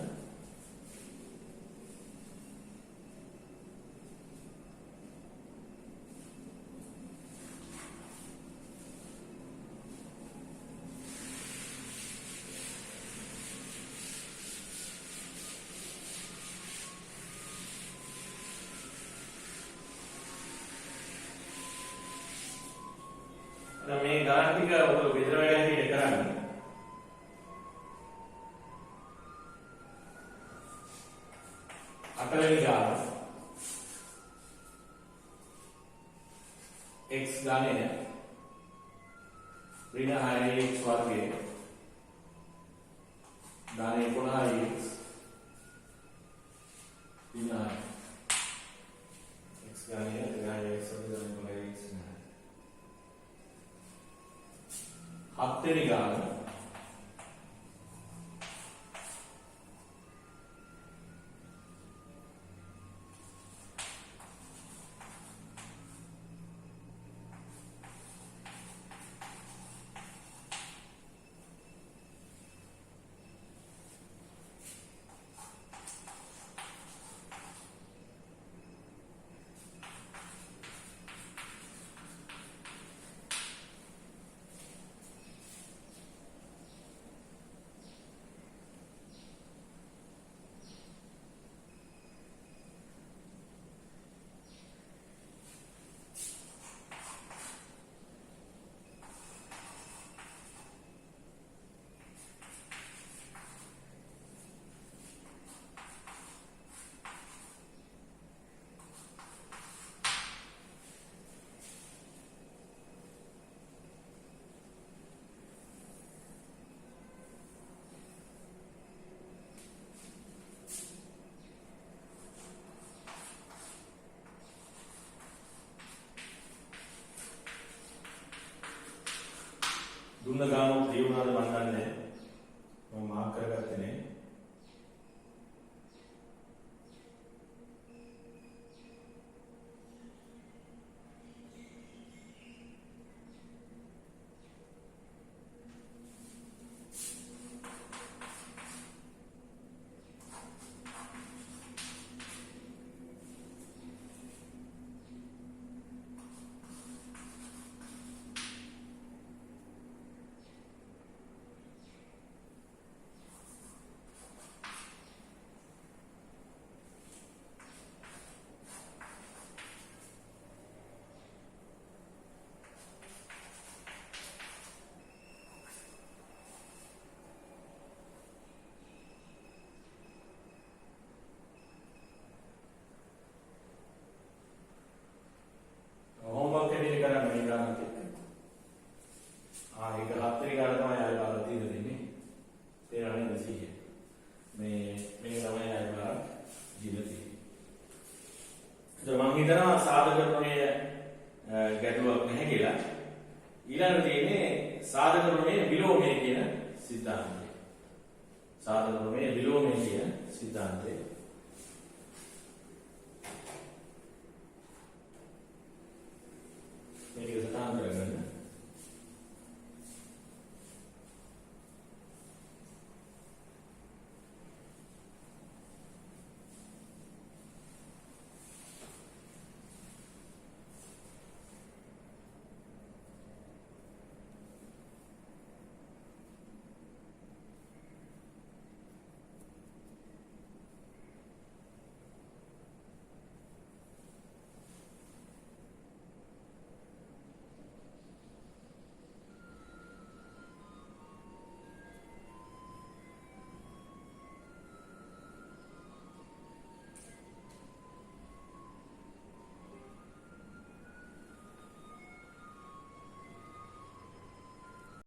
මේ ගණන් ටික ඔබ බෙදලා වැඩ හැටියට කරන්න. අටවෙනි ගාන x ගානය ඍණ 6x වර්ගය ගාන 11x ඍණ 6 x ගානය 11x වර්ගය ගාන 11x හත්වෙනි ගාන දුන්න ගානක් ලියුණාද මන් දන්නේ නැහැ. මම මාක් කරගත්තේ නැහැ. මම හිතනවා සාධක ප්‍රමේය ගැටලුවක් නැහැ කියලා. ඊළඟට තියෙන්නේ සාධක ප්‍රමේය විලෝමය කියන සිද්ධාන්තය. සාධක ප්‍රමේය විලෝමය කියන සිද්ධාන්තය